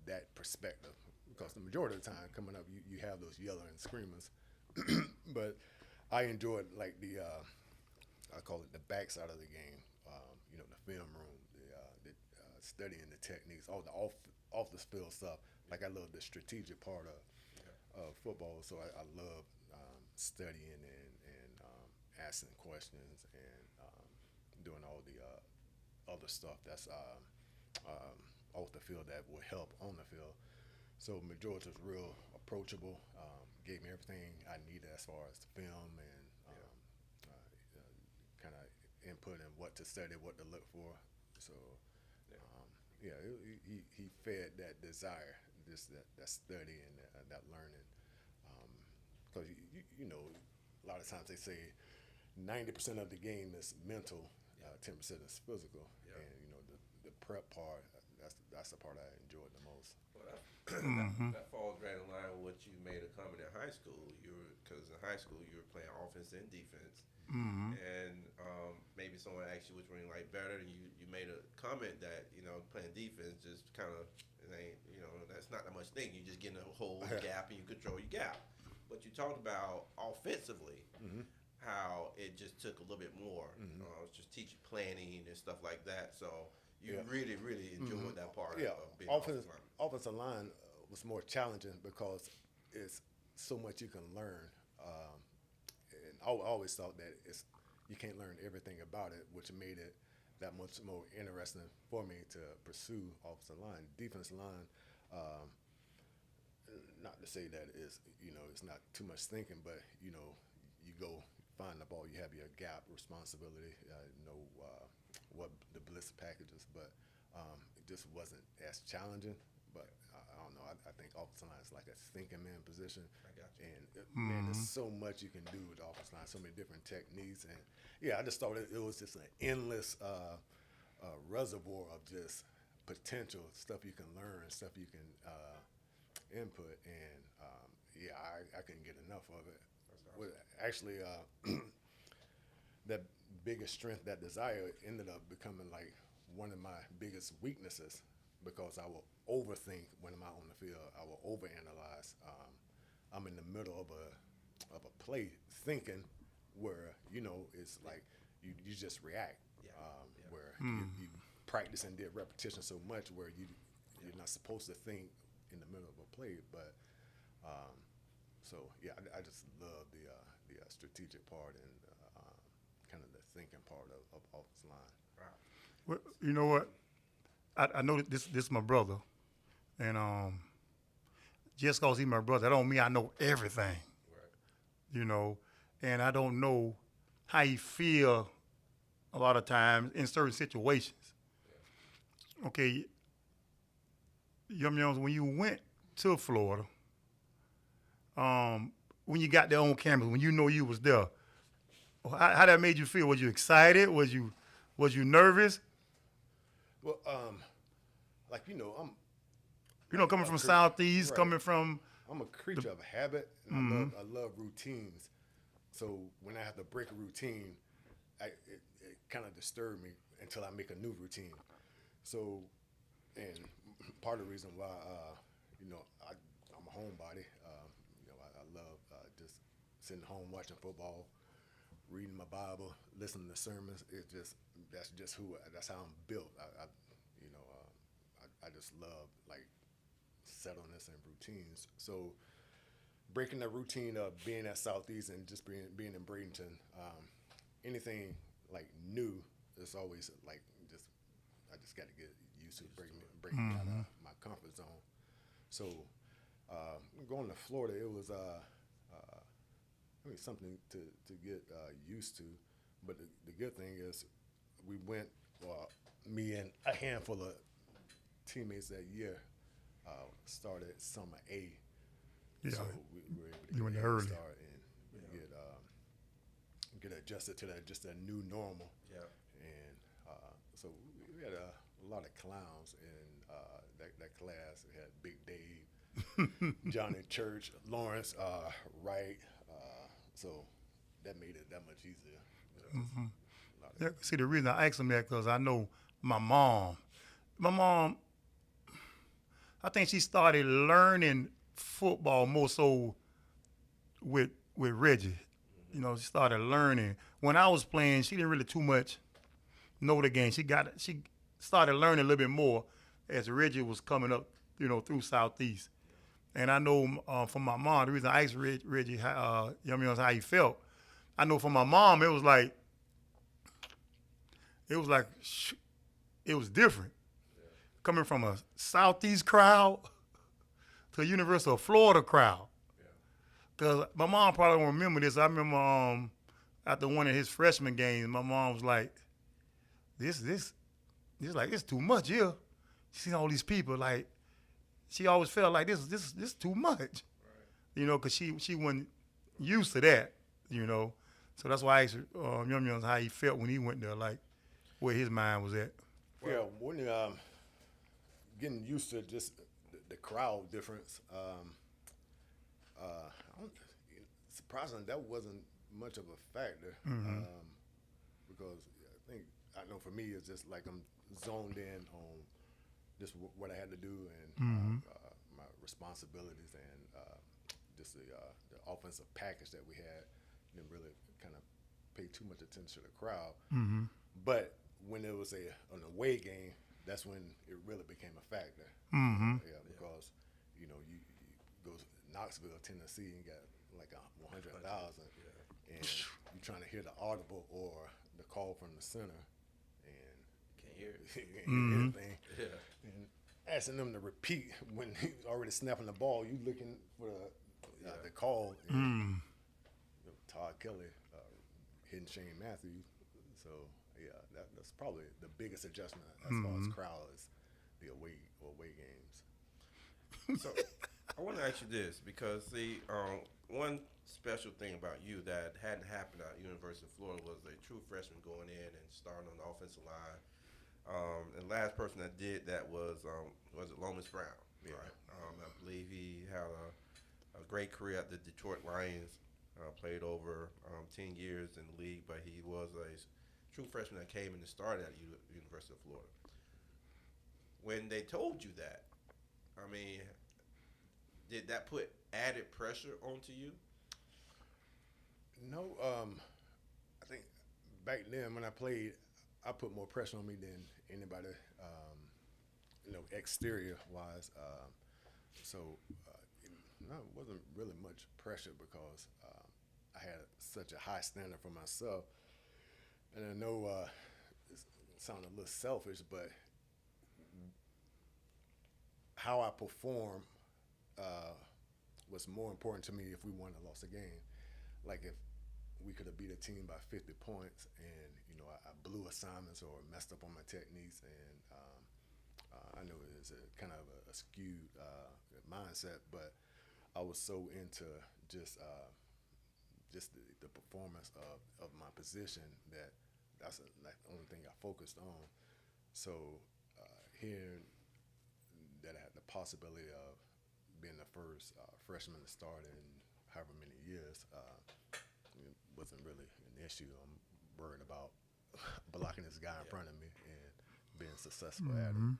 that perspective, because the majority of the time coming up, you have those yelling and screamers, but I enjoyed like I call it the backside of the game, the film room, the studying the techniques, all the off the field stuff. Like I love the strategic part of football, so I love studying and asking questions and doing all the other stuff that's off the field that will help on the field. So McGeorge was real approachable, gave me everything I needed as far as the film and kind of input in what to study, what to look for. So he fed that desire, just that study and that learning. Because a lot of times they say 90% of the game is mental, 10% is physical, and the prep part, that's the part I enjoyed the most. Well, that falls right in line with what you made a comment in high school. Because in high school you were playing offense and defense, and maybe someone asked you which one you like better, and you made a comment that playing defense just kind of ain't that's not that much thing. You just get in a whole gap and you control your gap. But you talked about offensively, how it just took a little bit more, strategic planning and stuff like that. So you really, really enjoyed that part of being offensive line was more challenging because it's so much you can learn. And I always thought that you can't learn everything about it, which made it that much more interesting for me to pursue offensive line. Defensive line, not to say that it's, it's not too much thinking, but, you go find the ball, you have your gap responsibility, what the blitz packages, but it just wasn't as challenging. But I don't know. I think offensive line is like a thinking man position. I got you. And man, there's so much you can do with the offensive line, so many different techniques. And yeah, I just thought it was just an endless reservoir of just potential stuff you can learn, stuff you can input. And yeah, I couldn't get enough of it. Actually, that biggest strength, that desire, ended up becoming like one of my biggest weaknesses, because I will overthink when I'm out on the field. I will overanalyze. I'm in the middle of a play thinking where, it's like you just react. Where you practice and did repetition so much where you're not supposed to think in the middle of a play. But so yeah, I just love the strategic part and kind of the thinking part of offensive line. Wow. Well, you know what? I know that this is my brother, and just because he's my brother, that don't mean I know everything. Right. And I don't know how he feel a lot of times in certain situations. Yeah. Okay, Yum, when you went to Florida, when you got there on campus, when you was there, how that made you feel? Was you excited? Was you nervous? Well, like coming from Southeast, right. coming from. I'm a creature of habit, and I love routines. So when I have to break a routine, it kind of disturbs me until I make a new routine. So, and part of the reason why, I'm a homebody. I love just sitting home watching football, reading my Bible, listening to sermons. That's how I'm built. I just love like settleness and routines. So breaking the routine of being at Southeast and just being in Bradenton, anything like new is always like I just got to get used to breaking out of my comfort zone. So going to Florida, it was something to get used to. But the good thing is we went, me and a handful of teammates that year started summer A. Yeah. So we were able to You went get early. start and get adjusted to that, just a new normal. Yeah. And so we had a lot of clowns in that class. We had Big Dave, Johnny Church, Lawrence, Wright. So that made it that much easier. Yeah, see, the reason I asked him that because I know my mom, I think she started learning football more so with Reggie. She started learning. When I was playing, she didn't really too much know the game. She started learning a little bit more as Reggie was coming up, through Southeast. And I know from my mom, the reason I asked Reggie how he felt, I know from my mom, it was different. Yeah. Coming from a Southeast crowd to a University of Florida crowd. Because my mom probably won't remember this. I remember after one of his freshman games, my mom was like, this too much here. She seen all these people, like, she always felt like this is too much. Right. Because she wasn't used to that, So that's why I asked Yum how he felt when he went there, like where his mind was at. Yeah, when getting used to just the crowd difference, surprisingly, that wasn't much of a factor. Because I know for me, it's just like I'm zoned in on just what I had to do and my responsibilities and just the offensive package that we had. Didn't really kind of pay too much attention to the crowd. But when it was an away game, that's when it really became a factor. Yeah, because you go to Knoxville, Tennessee, and got like 100,000, and you're trying to hear the audible or the call from the center, and Can't hear it. anything. Yeah. asking them to repeat when he was already snapping the ball. You looking for the call. And, Todd Kelly hitting Shane Matthews. So yeah, that's probably the biggest adjustment as far as crowds, the away games. So I want to ask you this because see, one special thing about you that hadn't happened at University of Florida was a true freshman going in and starting on the offensive line. And the last person that did that was it Lomas Brown? Yeah. Right. I believe he had a great career at the Detroit Lions. Played over 10 years in the league, but he was a true freshman that came in and started at University of Florida. When they told you that, I mean, did that put added pressure onto you? No, I think back then when I played, I put more pressure on me than anybody, exterior wise. No, it wasn't really much pressure because I had such a high standard for myself. And I know it sounded a little selfish, but how I perform was more important to me if we won or lost a game. Like if we could have beat a team by 50 points and, I blew assignments or messed up on my techniques, and I know it's a kind of a skewed mindset, but I was so into just the performance of my position that's the only thing I focused on. So hearing that I had the possibility of being the first freshman to start in however many years it wasn't really an issue. I'm worried about blocking this guy in front of me and being successful at it.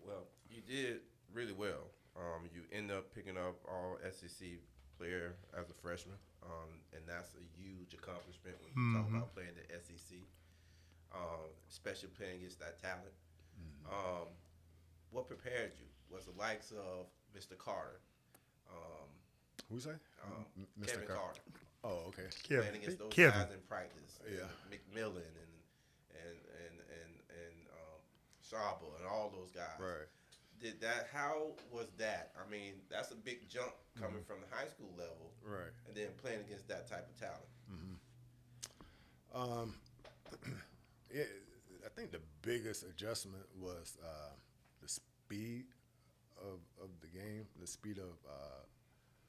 Well, you did really well. You end up picking up all SEC player as a freshman, and that's a huge accomplishment when you talk about playing the SEC, especially playing against that talent. What prepared you was the likes of Mr. Carter. Who's that? Mr. Kevin Carter. Oh, okay. Playing against those guys in practice. Yeah. McMillan and Sharper and all those guys. Right. How was that? I mean, that's a big jump coming from the high school level. Right. And then playing against that type of talent. I think the biggest adjustment was the speed of the game, the speed of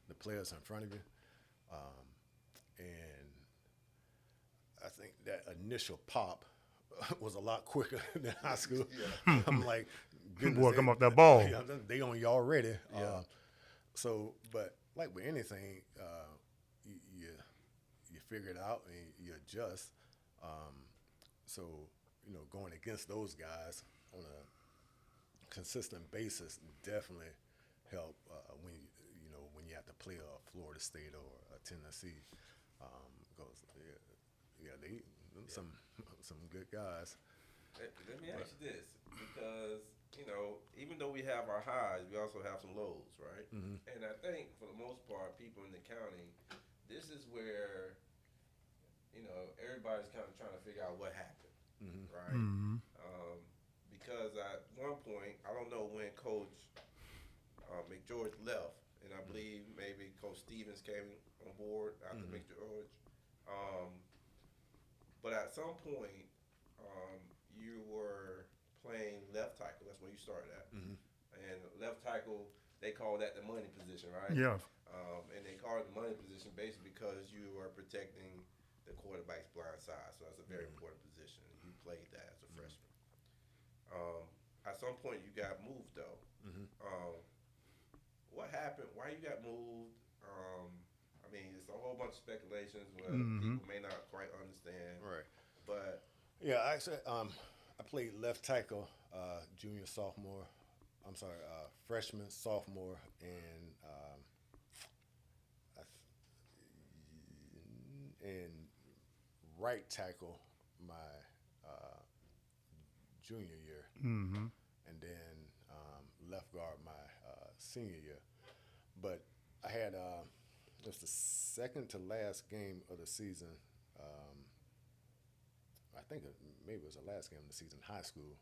the players in front of you. And I think that initial pop was a lot quicker than high school. Yeah. I'm like, goodness, boy, come off that ball. They on you already. Yeah. But like with anything, you figure it out and you adjust. Going against those guys on a consistent basis definitely help when you have to play a Florida State or a Tennessee, because they some good guys. Let me ask you this, because even though we have our highs, we also have some lows, right? And I think for the most part, people in the county, this is where everybody's kind of trying to figure out what happened, right? Because at one point, I don't know when Coach McGeorge left, and I believe maybe Coach Stevens came on board after McGeorge. But at some point, you were playing left tackle. That's where you started at. And left tackle, they call that the money position, right? Yeah. And they call it the money position basically because you are protecting the quarterback's blind side. So that's a very important position. You played that as a freshman. At some point, you got moved, though. What happened? Why you got moved? I mean, it's a whole bunch of speculations where people may not quite understand. Right. But yeah, actually, I played left tackle freshman, sophomore, and right tackle my junior year, and then left guard my senior year. But I had it was the second to last game of the season. I think maybe it was the last game of the season, high school.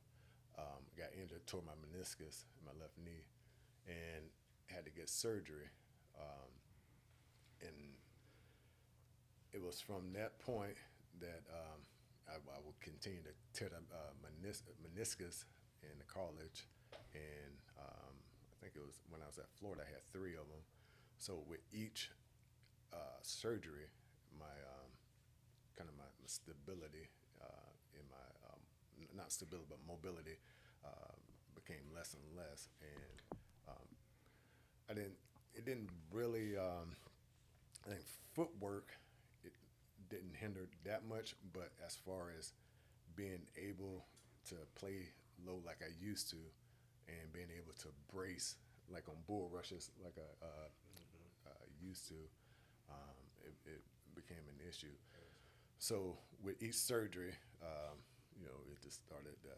got injured, tore my meniscus in my left knee, and had to get surgery. And it was from that point that I would continue to tear the meniscus in the college. And I think it was when I was at Florida, I had 3 of them. So with each surgery, my kind of my stability in my not stability but mobility became less and less, and it didn't really I think footwork it didn't hinder that much, but as far as being able to play low like I used to and being able to brace like on bull rushes like I used to, it became an issue. So with each surgery, it just started the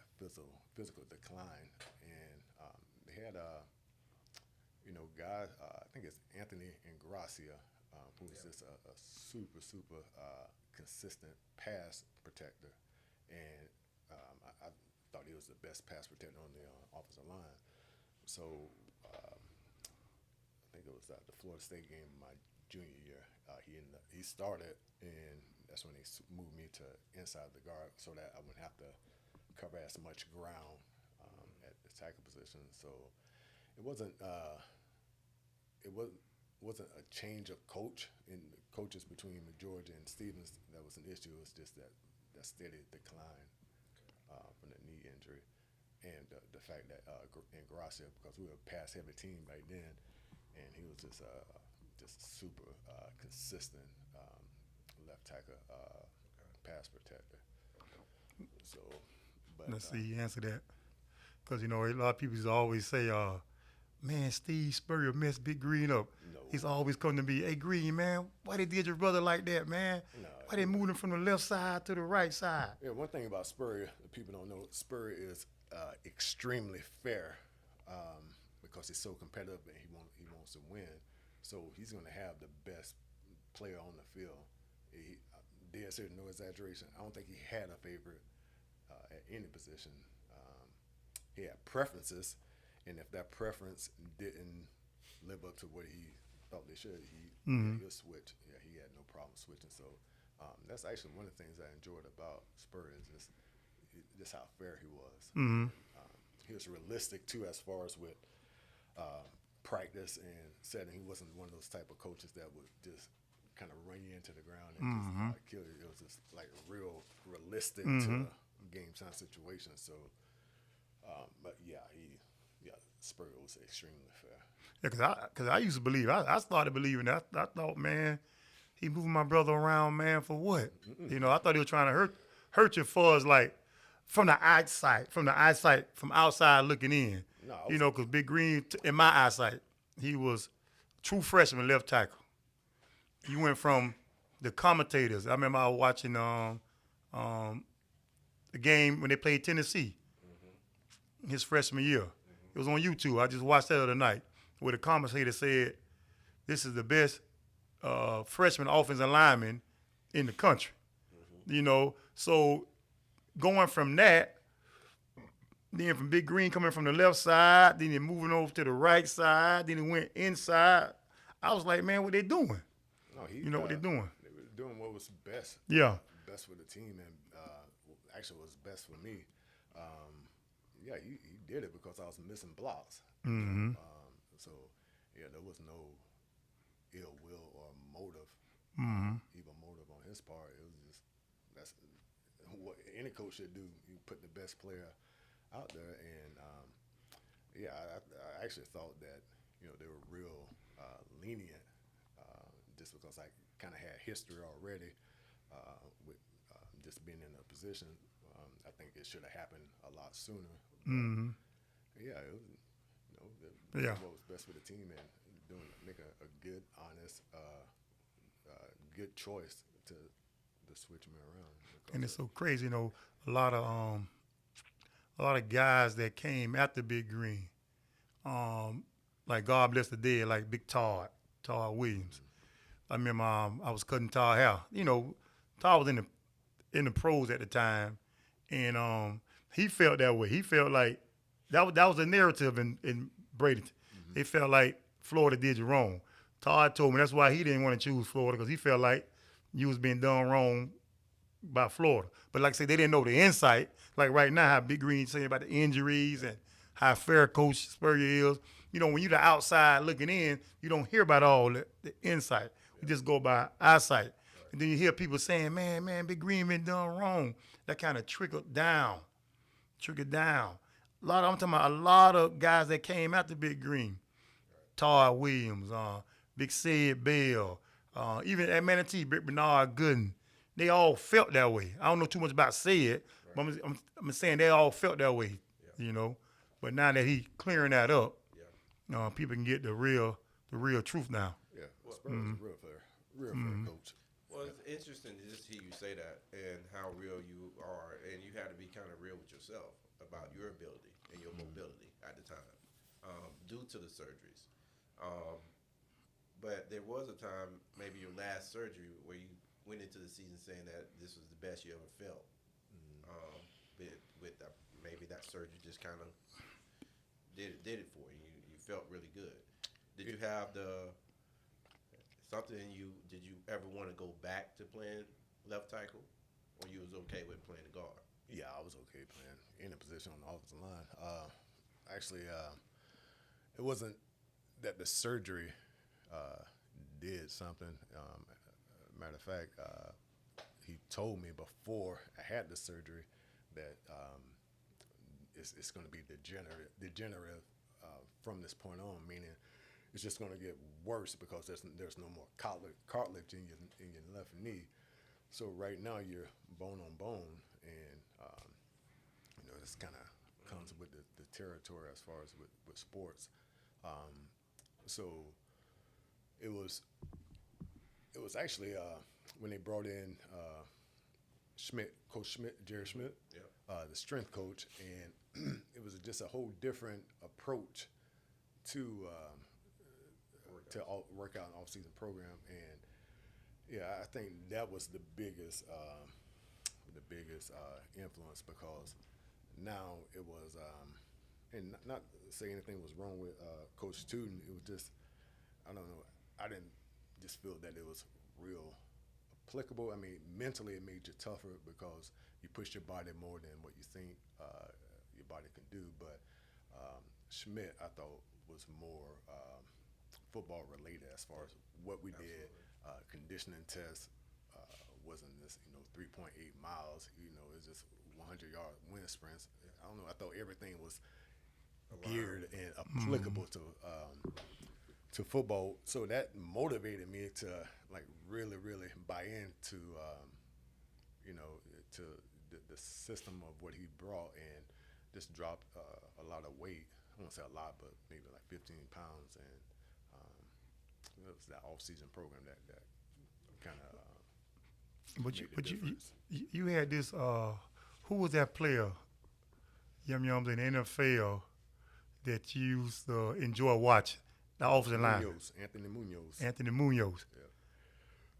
physical decline, and they had guy, I think it's Anthony Ingracia, who's just a super consistent pass protector, and I thought he was the best pass protector on the offensive line. So I think it was the Florida State game my junior year. He started, and that's when he moved me to inside the guard so that I wouldn't have to cover as much ground at the tackle position. So it wasn't a change of coaches between Georgia and Stevens that was an issue. It was just that steady decline from the knee injury, and the fact that Ingracia, because we were a pass heavy team back then, and he was just super consistent left tackle pass protector. So, but let's see, you answer that, because a lot of people used to always say, man, Steve Spurrier messed Big Green up. No. He's always coming to me, hey, Green, man, why they did your brother like that, man? No, why they moved him from the left side to the right side? Yeah, one thing about Spurrier that people don't know, Spurrier is extremely fair because he's so competitive and he wants to win. So he's going to have the best player on the field. Dead serious, no exaggeration. I don't think he had a favorite at any position. He had preferences, and if that preference didn't live up to what he thought they should, he'll switch. Yeah, he had no problem switching. So that's actually one of the things I enjoyed about Spurs is just how fair he was. He was realistic too, as far as with practice and setting. He wasn't one of those type of coaches that would just kind of run you into the ground and just kill you. It was just like real realistic to a game time situation. So, but Spurrier was extremely fair. Yeah, because I used to believe. I started believing that. I thought, man, he moving my brother around, man, for what? I thought he was trying to hurt you for us, like from outside looking in. No, because Big Green, in my eyesight, he was true freshman left tackle. He went from the commentators. I remember I was watching the game when they played Tennessee, his freshman year. It was on YouTube. I just watched that the other night, where the commentator said, "This is the best freshman offensive lineman in the country." So going from that, then from Big Green coming from the left side, then he moving over to the right side, then he went inside. I was like, man, what they doing? No, what they're doing? They were doing what was best. Yeah. Best for the team, and actually was best for me. He did it because I was missing blocks. So there was no ill will or motive, even motive on his part. It was just that's what any coach should do. You put the best player out there, and I actually thought that they were real lenient, just because I kind of had history already with just being in a position. I think it should have happened a lot sooner. It was what was best for the team, and make a good, honest, good choice to switch me around. And it's so crazy, a lot of guys that came after Big Green, like God bless the dead, like Big Todd Williams. I remember I was cutting Todd hair. Todd was in the pros at the time, and he felt that way. He felt like that was the narrative in Bradenton. They felt like Florida did you wrong. Todd told me that's why he didn't want to choose Florida, because he felt like you was being done wrong by Florida. But like I said, they didn't know the insight. Like right now, how Big Green saying about the injuries and how fair Coach Spurrier is. You know, when you're the outside looking in, you don't hear about all the insight. We just go by eyesight. And then you hear people saying, man, Big Green been done wrong. That kind of trickled down. I'm talking about a lot of guys that came after Big Green. Todd Williams, Big Sid Bell, even at Manatee, Brick Bernard Gooden. They all felt that way. I don't know too much about Sid, but I'm saying they all felt that way, you know. But now that he clearing that up, people can get the real truth now. Yeah, Spurrier's a real fair coach. Well, it's interesting to just hear you say that and how real you are, and you had to be kind of real with yourself about your ability and your mobility at the time, due to the surgeries. But there was a time, maybe your last surgery, where you went into the season saying that this was the best you ever felt. With maybe that surgery just kind of did it for you. You felt really good. Did you have something in you? Did you ever want to go back to playing left tackle, or you was okay with playing the guard? Yeah, I was okay playing in a position on the offensive line. Actually, it wasn't that the surgery did something. Matter of fact, he told me before I had the surgery that it's going to be degenerative from this point on, meaning it's just going to get worse because there's no more cartilage in your left knee. So right now you're bone on bone, and this kind of comes with the territory as far as with sports. So it was actually when they brought in Coach Schmidt, Jerry Schmidt, the strength coach, and it was just a whole different approach to workout and off-season program. And I think that was the biggest influence, because now it was, and not to say anything was wrong with Coach Tootin, it was just, I don't know, I didn't just feel that it was real applicable. I mean, mentally it made you tougher because you push your body more than what you think your body can do. But Schmidt, I thought, was more football related as far as what we did. Conditioning tests wasn't this, 3.8 miles. It's just 100-yard wind sprints. I don't know. I thought everything was geared and applicable to football. So that motivated me to really buy into to the system of what he brought, and just dropped a lot of weight. I won't say a lot, but maybe like 15 pounds, and it was that off-season program that kind of. But you had this. Who was that player, Yums in the NFL, that you used to enjoy watching? The offensive line. Anthony Munoz. Yeah.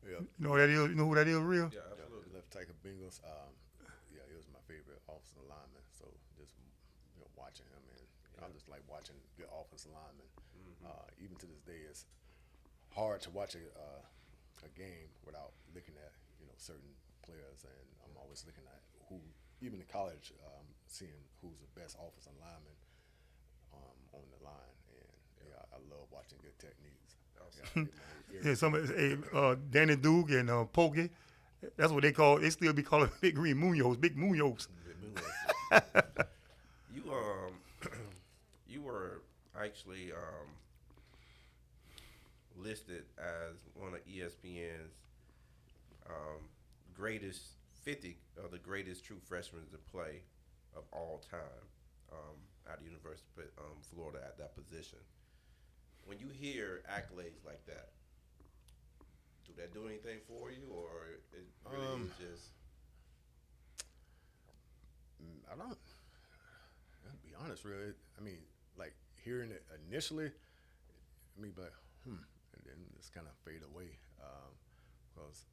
You know who that is? You know who that is, real? Yeah, absolutely. Left tackle Bengals. He was my favorite offensive lineman. So just watching him, and I just like watching good offensive linemen. Even to this day, it's hard to watch a game without looking at certain players, and I'm always looking at who, even in college, seeing who's the best offensive lineman on the line, and I love watching good techniques. Danny Duke and Pokey, that's what they call. They still be calling Big Green Munoz, Big Munoz. You were actually listed as one of ESPN's greatest 50 of the greatest true freshmen to play of all time at the University of Florida at that position. When you hear accolades like that, do that do anything for you, or it really is just? I don't. To be honest, really. I mean, like hearing it initially, me, but and then just kind of fade away because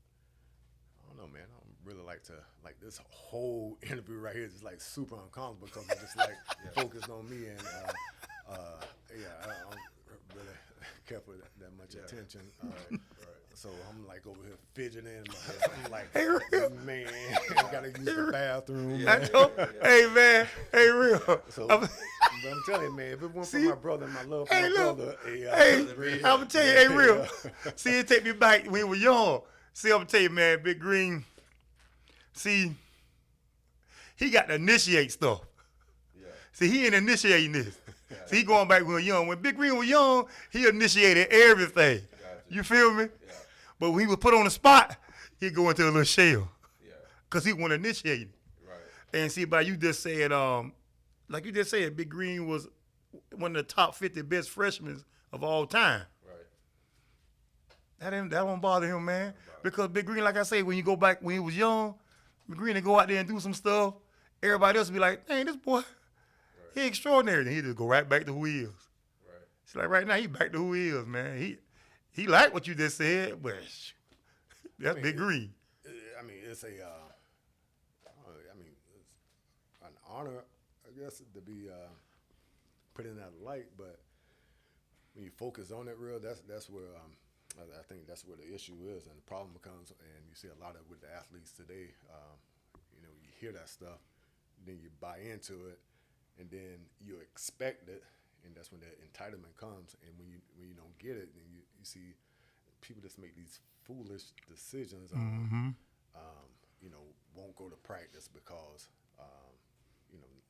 don't know, man. I don't really like to this whole interview right here is just like super uncomfortable because I'm just like focused on me and I don't really care for that much attention. So I'm like over here fidgeting. I'm like, man, I gotta use the bathroom. Hey man, hey real. So, but I'm telling you, man, if it weren't for my brother and my love for my brother, I'm gonna tell you, hey real. See, it take me back when we were young. See, I'm gonna tell you, man, Big Green. See, he got to initiate stuff. Yeah. See, he ain't initiating this. Yeah. See, he going back when we were young. When Big Green was young, he initiated everything. Gotcha. You feel me? Yeah. But when he was put on the spot, he'd go into a little shell. Yeah. Because he wasn't initiating. Right. And see, by you just said, like you just said, Big Green was one of the top 50 best freshmen of all time. Right. That don't bother him, man. Because Big Green, like I say, when you go back when he was young, Big Green would go out there and do some stuff. Everybody else would be like, dang, this boy, he extraordinary. And he just go right back to who he is. Right. It's like right now, he back to who he is, man. He like what you just said, but that's Big Green. It's a, it's an honor, I guess, to be put in that light. But when you focus on it real, that's where I think that's where the issue is, and the problem becomes, and you see a lot of with the athletes today. You hear that stuff, then you buy into it, and then you expect it, and that's when the entitlement comes. And when you don't get it, then you see people just make these foolish decisions on, won't go to practice because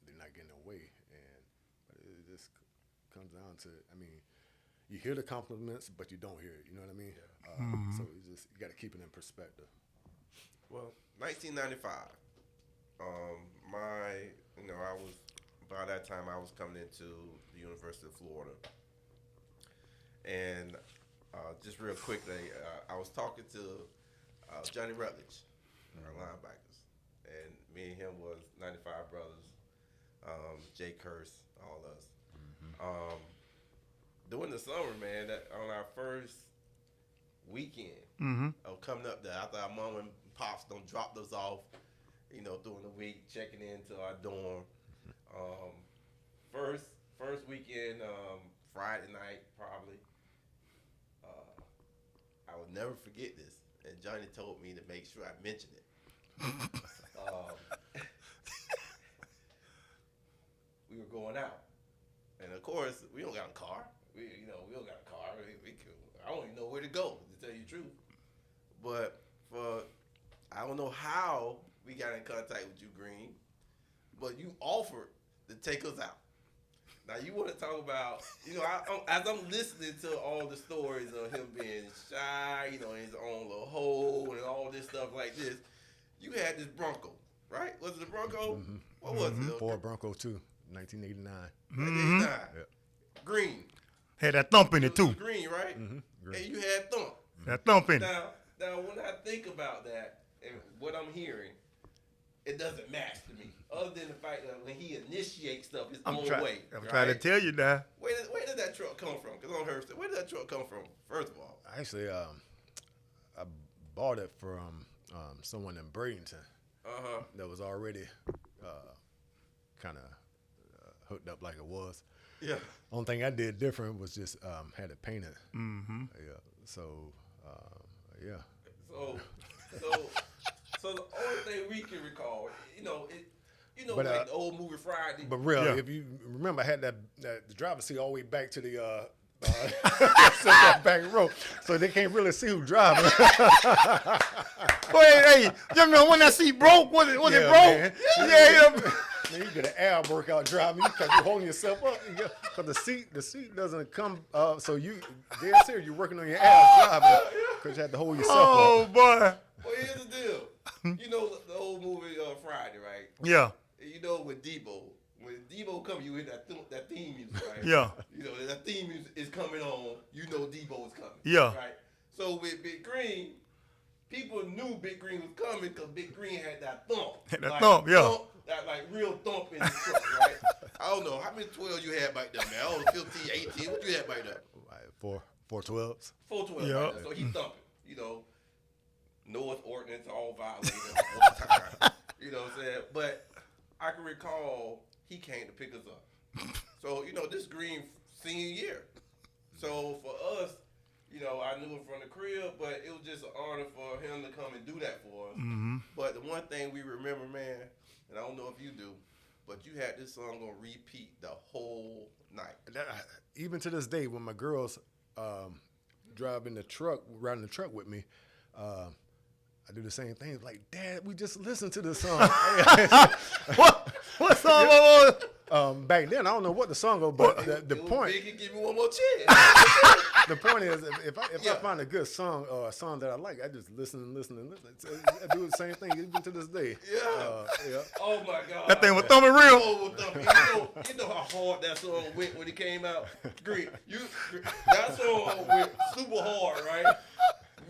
they're not getting away, but it just comes down to, you hear the compliments, but you don't hear it. You know what I mean? Yeah. So you got to keep it in perspective. Well, 1995. I was by that time I was coming into the University of Florida, and just real quickly, I was talking to Johnny Rutledge, our linebackers, and me and him was 95 brothers, Jay Curse, all us. Mm-hmm. During the summer, man, on our first weekend of coming up there, after our mom and pops don't drop us off, during the week, checking into our dorm. First weekend, Friday night, probably. I will never forget this, and Johnny told me to make sure I mention it. We were going out, and of course, we don't got a car. We don't got a car. I don't even know where to go, to tell you the truth. But I don't know how we got in contact with you, Green, but you offered to take us out. Now, you want to talk about, as I'm listening to all the stories of him being shy, in his own little hole and all this stuff like this, you had this Bronco, right? Was it a Bronco? Mm-hmm. What was it? Ford Bronco 2, 1989. 1989. Yep. Green. Had that thump in it, too. Green, right? Mm-hmm. Green. And you had thump. That thump in it. Now, when I think about that and what I'm hearing, it doesn't match to me. Other than the fact that when he initiates stuff his own way. I'm trying to tell you now. Where did that truck come from? Because on Herbst, where did that truck come from, first of all? Actually, I bought it from someone in Bradenton that was already kind of hooked up like it was. Yeah. Only thing I did different was just had it painted. Mm-hmm. Yeah. So, yeah. So the only thing we can recall, but, like the old movie Friday. But real, if you remember, I had that the driver's seat all the way back to the back row, so they can't really see who's driving. Hey, you remember when that seat broke? Was it broke? Man. Yeah. Man, you get an ab workout driving because you're holding yourself up. Because the seat doesn't come, so you dead serious. You're working on your abs driving because you had to hold yourself up. Oh boy. Well, here's the deal. The old movie Friday, right? Yeah. With Debo. When Debo comes, you hear that theme music, right? Yeah. That theme music is coming on. Debo is coming. Yeah. Right. So with Big Green, people knew Big Green was coming because Big Green had that thump. Thump, yeah. That real thump in the truck, right? I don't know how many 12s you had back then, man. I don't know, 15, 18. What you had back then? 4 12s. 4 12s. Yeah. Right? So he thumping. Noah's ordinance all violated all the time. You know what I'm saying? But I can recall he came to pick us up. So, this Green senior year. So for us, I knew him from the crib, but it was just an honor for him to come and do that for us. Mm-hmm. But the one thing we remember, man, and I don't know if you do, but you had this song on repeat the whole night. Even to this day, when my girls drive in the truck, riding the truck with me, I do the same thing. Like, Dad, we just listened to this song. What song? Back then, I don't know what the song was, but the point. Biggie, give me one more chance. The point is, if I find a good song or a song that I like, I just listen and listen and listen. So I do the same thing even to this day. Yeah. Oh my God. That thing was thumping real. Oh, you know how hard that song went when it came out. Green, that song went super hard, right?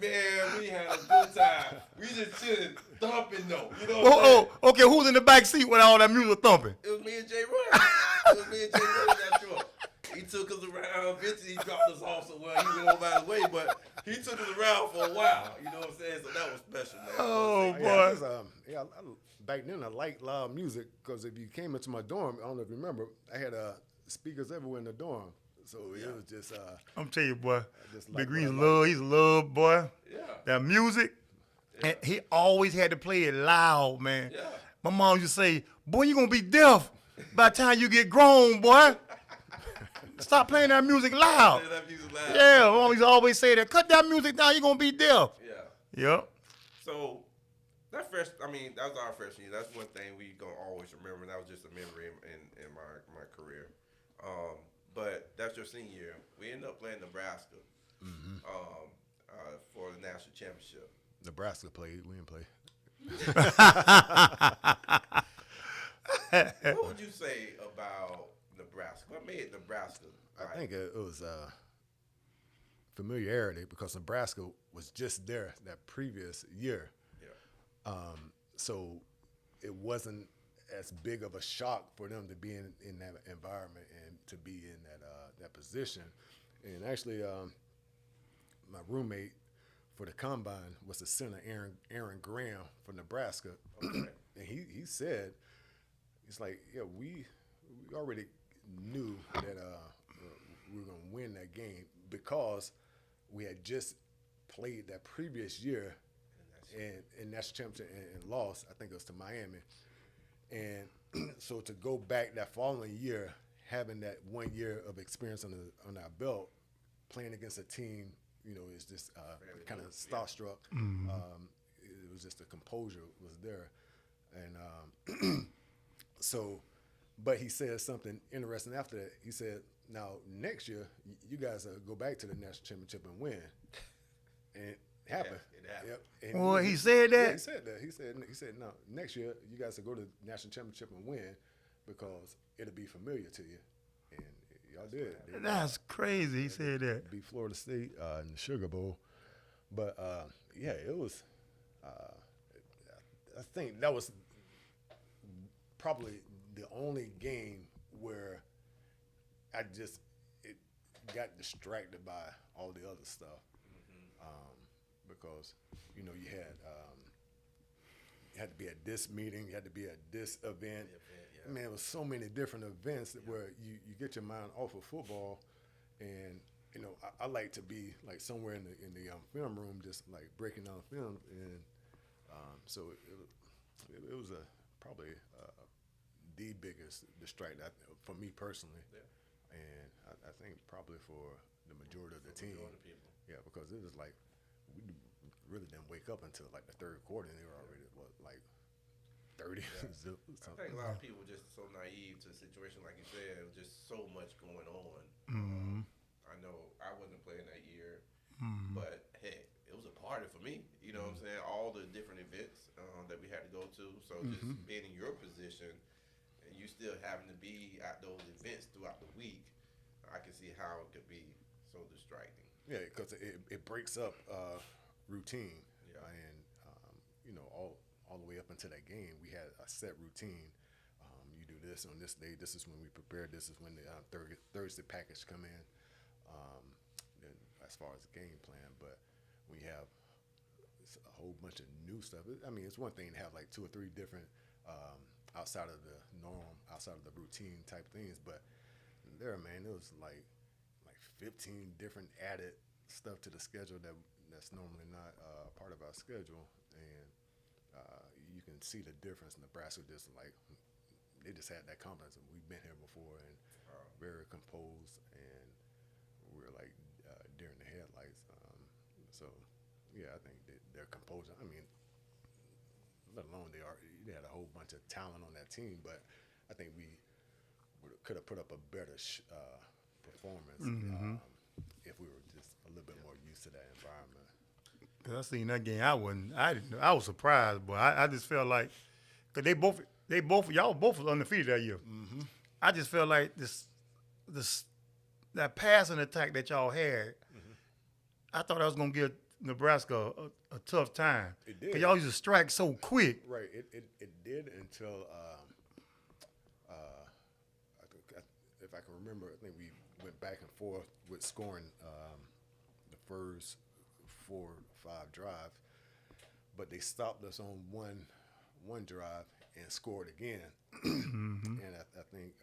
Man, we had a good time. We just chilling, thumping though. You know what I'm saying? Okay. Who's in the back seat with all that music thumping? It was me and Jay Run. It was me and Jay Run in that truck. He took us around. Eventually, he dropped us off somewhere. He went over his way, but he took us around for a while. You know what I'm saying? So that was special, man. Oh, boy. Back then, I liked loud music because if you came into my dorm, I don't know if you remember, I had speakers everywhere in the dorm. So it was just. I'm telling you, boy. Big Green's he's a love boy. Yeah. That music, and he always had to play it loud, man. Yeah. My mom used to say, boy, you going to be deaf by the time you get grown, boy. Stop playing that music loud. Play that music loud. Yeah, my mom used to always say that. Cut that music down, you're going to be deaf. Yeah. Yep. So that was our freshman year. That's one thing we gonna always remember. And that was just a memory in my career. But that's your senior year. We ended up playing Nebraska for the national championship. Nebraska played. We didn't play. What would you say about Nebraska? What made Nebraska? I think it was familiarity because Nebraska was just there that previous year. Yeah. So it wasn't as big of a shock for them to be in that environment and to be in that position. And actually, my roommate for the combine was the center, Aaron Graham from Nebraska. Okay. And he said, it's like, yeah, we already knew that we were going to win that game because we had just played that previous year in national championship and lost. I think it was to Miami. And so to go back that following year, having that 1 year of experience on our belt, playing against a team, is just kind of starstruck. Mm-hmm. It was just the composure was there. And so, but he said something interesting after that. He said, now next year, you guys go back to the national championship and win. And it happened. Yeah, it happened. Yep. And Well, he said that? Yeah, he said that. He said, no, next year, you guys will go to the national championship and win because it'll be familiar to you. And y'all did. That's crazy. He said that. Beat Florida State in the Sugar Bowl. But, yeah, it was I think that was probably the only game where it got distracted by all the other stuff. Because, you had to be at this meeting, you had to be at this event. Yeah. Man, it was so many different events where you get your mind off of football. And, I like to be like somewhere in the film room, just like breaking down film. And so it was probably the biggest distract for me personally. Yeah. And I think probably for the majority of the team. Yeah, because it was like we really didn't wake up until like the third quarter, and they were already like 30. Yeah. I think a lot of people were just so naive to the situation, like you said. It was just so much going on. Mm-hmm. I know I wasn't playing that year, Mm-hmm. but hey, it was a party for me. You know what I'm saying? All the different events that we had to go to. So just being in your position, and you still having to be at those events throughout the week, I can see how it could be so distracting. Yeah, because it breaks up routine. Yeah. And all the way up until that game, we had a set routine. You do this on this day. This is when we prepare. This is when the Thursday package come in. Then as far as the game plan, but when you have it's a whole bunch of new stuff. I mean, it's one thing to have like 2 or 3 different outside of the norm, outside of the routine type things, but there, man, it was like 15 different added stuff to the schedule that's normally not part of our schedule, and you can see the difference. Nebraska just they just had that confidence. We've been here before and very composed, and we're like deer in the headlights. So yeah, I think their composure. I mean, let alone they had a whole bunch of talent on that team, but I think we could have put up a better performance if we were just a little bit more used to that environment. Cause I seen that game, I was surprised, but I just felt like, cause y'all both was undefeated that year. Mm-hmm. I just felt like that passing attack that y'all had, I thought I was gonna give Nebraska a tough time. It did. Cause y'all used to strike so quick. Right. It did until if I can remember, I think we went back and forth with scoring the first 4 or 5 drives, but they stopped us on one drive and scored again. And I think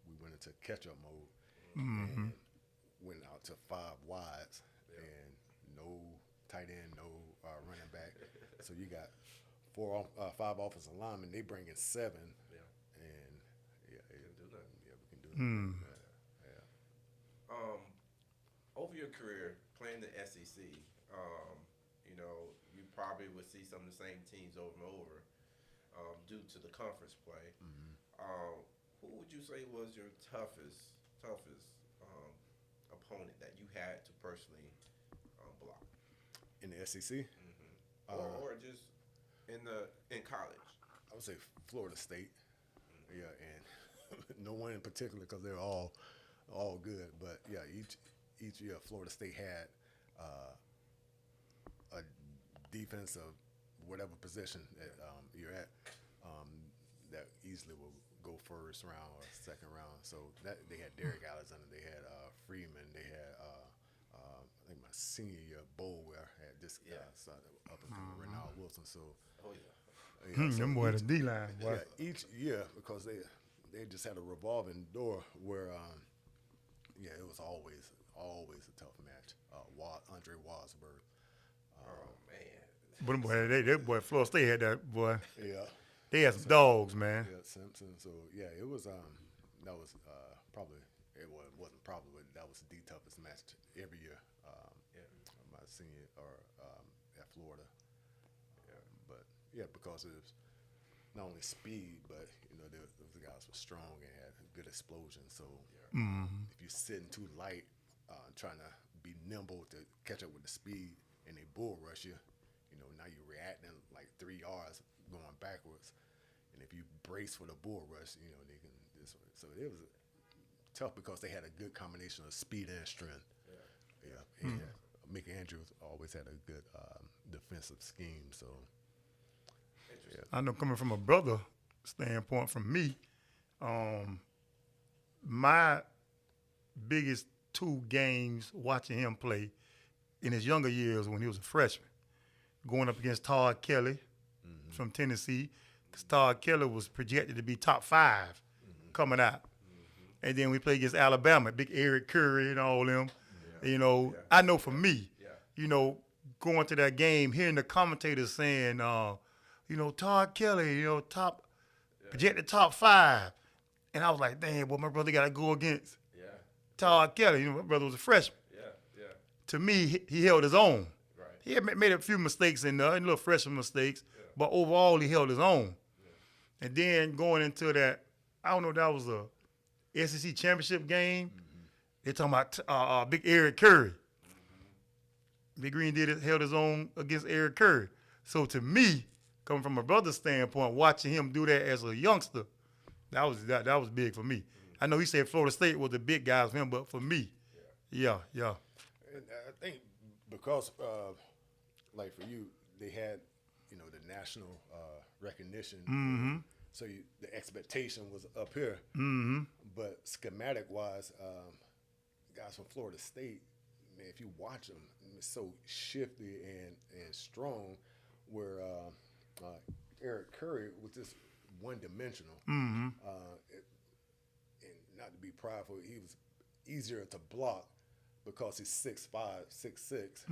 we went into catch-up mode and went out to 5 wides and no tight end, no running back. So you got 5 offensive linemen. They bring in 7. And we can do that. Over your career playing the SEC, you probably would see some of the same teams over and over due to the conference play. Who would you say was your toughest opponent that you had to personally block In the SEC? or just in college? I would say Florida State. Yeah, and no one in particular because they're all good. But yeah, each year Florida State had a defense of whatever position that you're at that easily will go first round or second round. So that they had Derek Alexander, they had Freeman, they had I think my senior year Boulware had this guy up and coming Renald Wilson. So Them boys, the D-line. yeah, each year because they just had a revolving door where it was always a tough match. Andre Wasberg. But that boy, Florida State had that boy. Yeah. They had some dogs, man. Yeah, Simpson. So yeah, it was that was probably it wasn't probably but that was the toughest match every year. My senior at Florida. But yeah, because it was not only speed, but the guys were strong and had good explosion. So if you're sitting too light, trying to be nimble to catch up with the speed, and they bull rush you, now you're reacting like 3 yards going backwards. And if you brace for the bull rush, they can this way. So it was tough because they had a good combination of speed and strength. Yeah. And Mick Andrews always had a good defensive scheme. So I know coming from a brother standpoint, from me, my biggest 2 games watching him play in his younger years when he was a freshman, going up against Todd Kelly from Tennessee, because Todd Kelly was projected to be top 5 coming out. And then we played against Alabama, big Eric Curry and all them. I know for me, going to that game, hearing the commentators saying, Todd Kelly, projected top 5. And I was like, damn, my brother got to go against Todd Kelly. My brother was a freshman. To me, he held his own. Right. He had made a few mistakes in there, little freshman mistakes, but overall he held his own. And then going into that, I don't know if that was a SEC championship game. They're talking about big Eric Curry. Big Green held his own against Eric Curry. So to me, coming from a brother's standpoint, watching him do that as a youngster, that was big for me. I know he said Florida State was the big guys for him, but for me, yeah. And I think because, like for you, they had, the national recognition. So the expectation was up here. But schematic-wise, guys from Florida State, man, if you watch them, it's so shifty and strong. where Eric Curry was just one-dimensional. And not to be prideful, he was easier to block because he's 6'5", 6'6",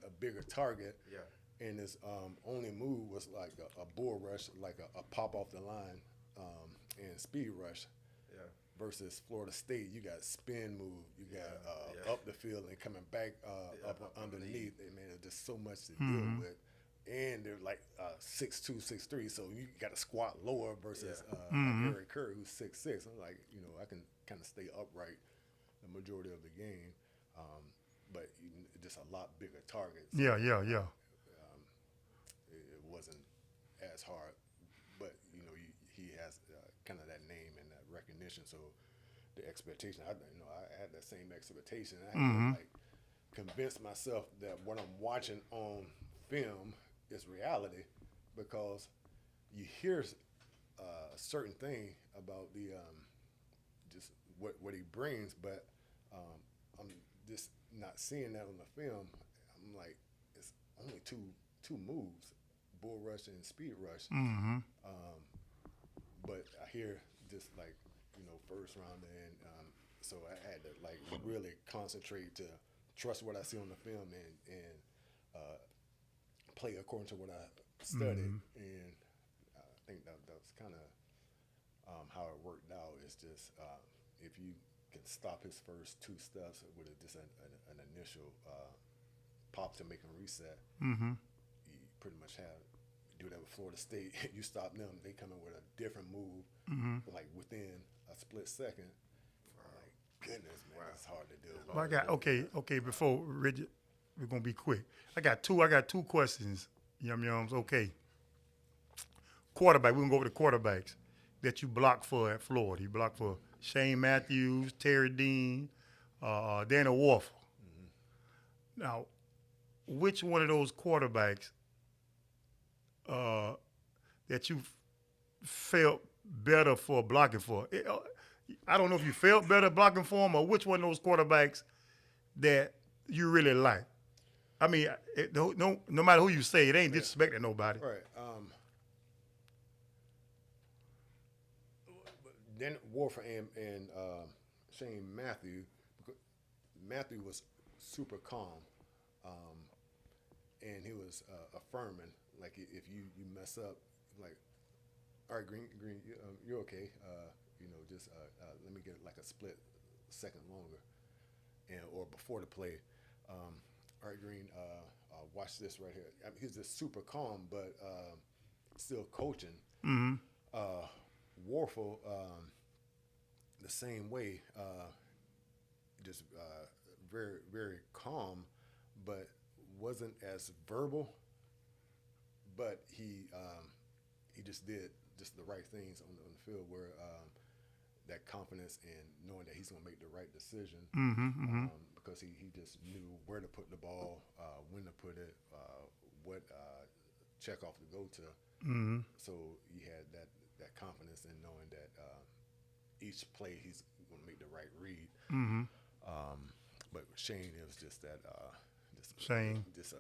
a bigger target. Yeah. And his only move was like a bull rush, like a pop off the line and speed rush. Yeah. Versus Florida State, you got spin move, you got up the field and coming back up underneath. I mean, there's just so much to deal with. And they're like 6'2", 6'3", so you got to squat lower versus Eric Curry, who's 6'6". I'm like, I can kind of stay upright the majority of the game, but just a lot bigger targets. Yeah. It wasn't as hard, but he has kind of that name and that recognition. So the expectation, I had that same expectation. I had to like convince myself that what I'm watching on film is reality, because you hear a certain thing about the just what he brings, but I'm just not seeing that on the film. I'm like, it's only two moves, bull rush and speed rush. But I hear just like first rounder, and so I had to like really concentrate to trust what I see on the film and play according to what I studied. And I think that was kind of how it worked out. It's just if you can stop his first two steps with just an initial pop to make him reset, you pretty much do that with Florida State. You stop them, they come in with a different move, like within a split second. Like, goodness, man, it's hard to do. Well, I got okay. Before Reggie, we're gonna be quick. I got two questions. Yums. Okay. Quarterback. We're gonna go over the quarterbacks that you blocked for at Florida. You blocked for Shane Matthews, Terry Dean, Danny Warfel. Now, which one of those quarterbacks that you felt better for blocking for? I don't know if you felt better blocking for him, or which one of those quarterbacks that you really like. I mean, no matter who you say, it ain't disrespecting nobody. Right. Then Warford and Shane Matthew was super calm, and he was affirming. Like, if you mess up, like, all right, Green, you're okay. Just let me get like a split second longer, or before the play. All right, Green, watch this right here. I mean, he's just super calm, but still coaching. Warfel, the same way, just very, very calm, but wasn't as verbal. But he just did just the right things on the field, where that confidence and knowing that he's going to make the right decision, because he just knew where to put the ball, when to put it, what check off to go to. So he had that confidence in knowing that each play he's going to make the right read. But Shane, it was just that Shane. Just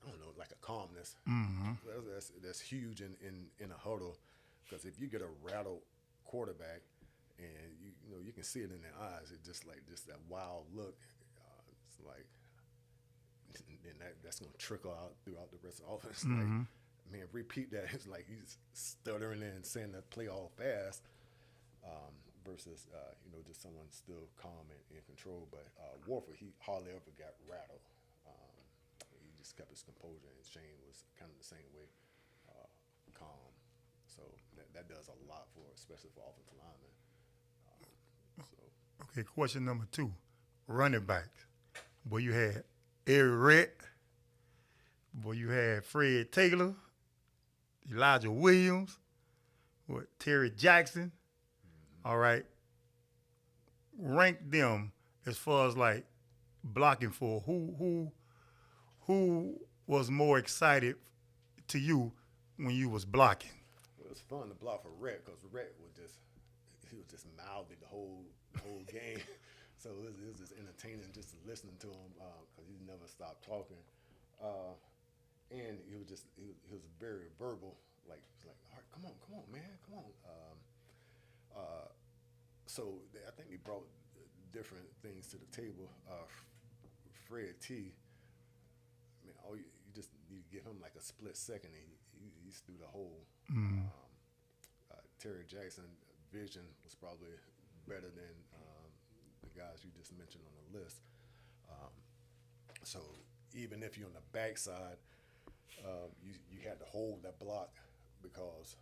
I don't know, like a calmness. That's huge in a huddle, because if you get a rattled quarterback, and you can see it in their eyes, it's just like that wild look. It's like, then that's going to trickle out throughout the rest of the offense. Like, man, repeat that. It's like he's stuttering and saying that play all fast, versus just someone still calm and in control. But Warford, he hardly ever got rattled. He just kept his composure, and Shane was kind of the same way, calm. So that does a lot for, especially for offensive linemen. Okay, question number 2, running backs. Boy, you had Eric Rett. Boy, you had Fred Taylor, Elijah Williams, Terry Jackson. All right. Rank them as far as like blocking for. Who was more excited to you when you was blocking? It was fun to block for Rhett, because Rhett was just mouthy the whole game. So it was just entertaining just listening to him, because he never stopped talking. and he was very verbal, like all right, come on, man, come on. So I think he brought different things to the table. Fred T. I mean, you just need to give him like a split second, and he's through the whole. Terry Jackson vision was probably better than the guys you just mentioned on the list. So even if you're on the backside, you had to hold that block because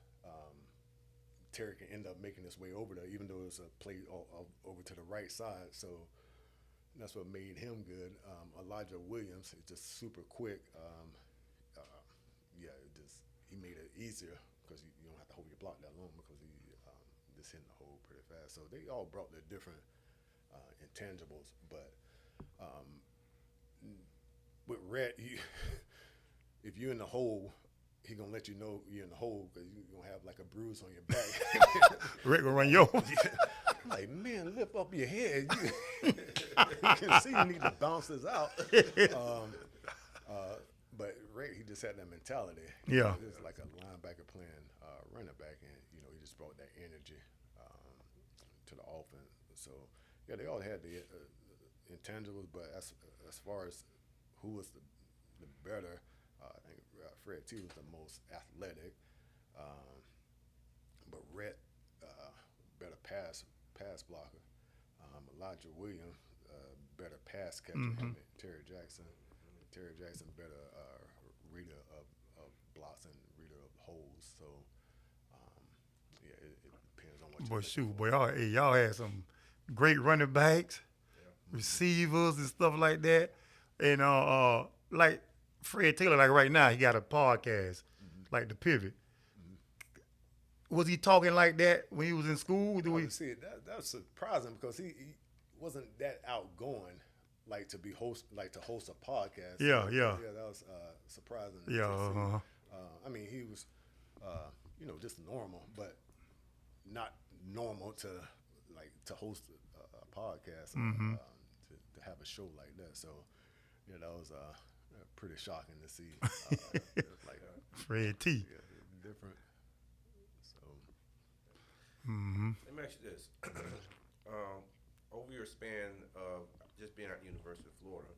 Terry can end up making his way over there, even though it's a play over to the right side. So that's what made him good. Elijah Williams is just super quick. He made it easier because you don't have to hold your block that long because he just hitting the hole pretty fast. So they all brought their different intangibles, but with Rhett, if you're in the hole, he gonna let you know you're in the hole because you're gonna have like a bruise on your back. Rhett gonna run yo. Like, man, lift up your head. You can see you need to bounce this out. But Rhett, he just had that mentality. Yeah. He was like a linebacker playing running back, and he just brought that energy to the offense. So yeah, they all had the intangibles, but as far as who was the better, I think Fred T was the most athletic, but Rhett better pass blocker. Elijah Williams better pass catcher. Mm-hmm. Terry Jackson better reader of blocks and reader of holes. So it depends on what. Boy, shoot, boy, y'all had some great running backs, receivers, and stuff like that. And like Fred Taylor, like right now, he got a podcast, like The Pivot. Was he talking like that when he was in school? See, that was surprising because he wasn't that outgoing, like to host a podcast. Yeah. That was surprising. Yeah. To see. I mean, he was, just normal, but not normal to host a podcast, to have a show like that. So, that was pretty shocking to see. Fred T. Yeah, different. Let me ask you this. Over your span of just being at the University of Florida,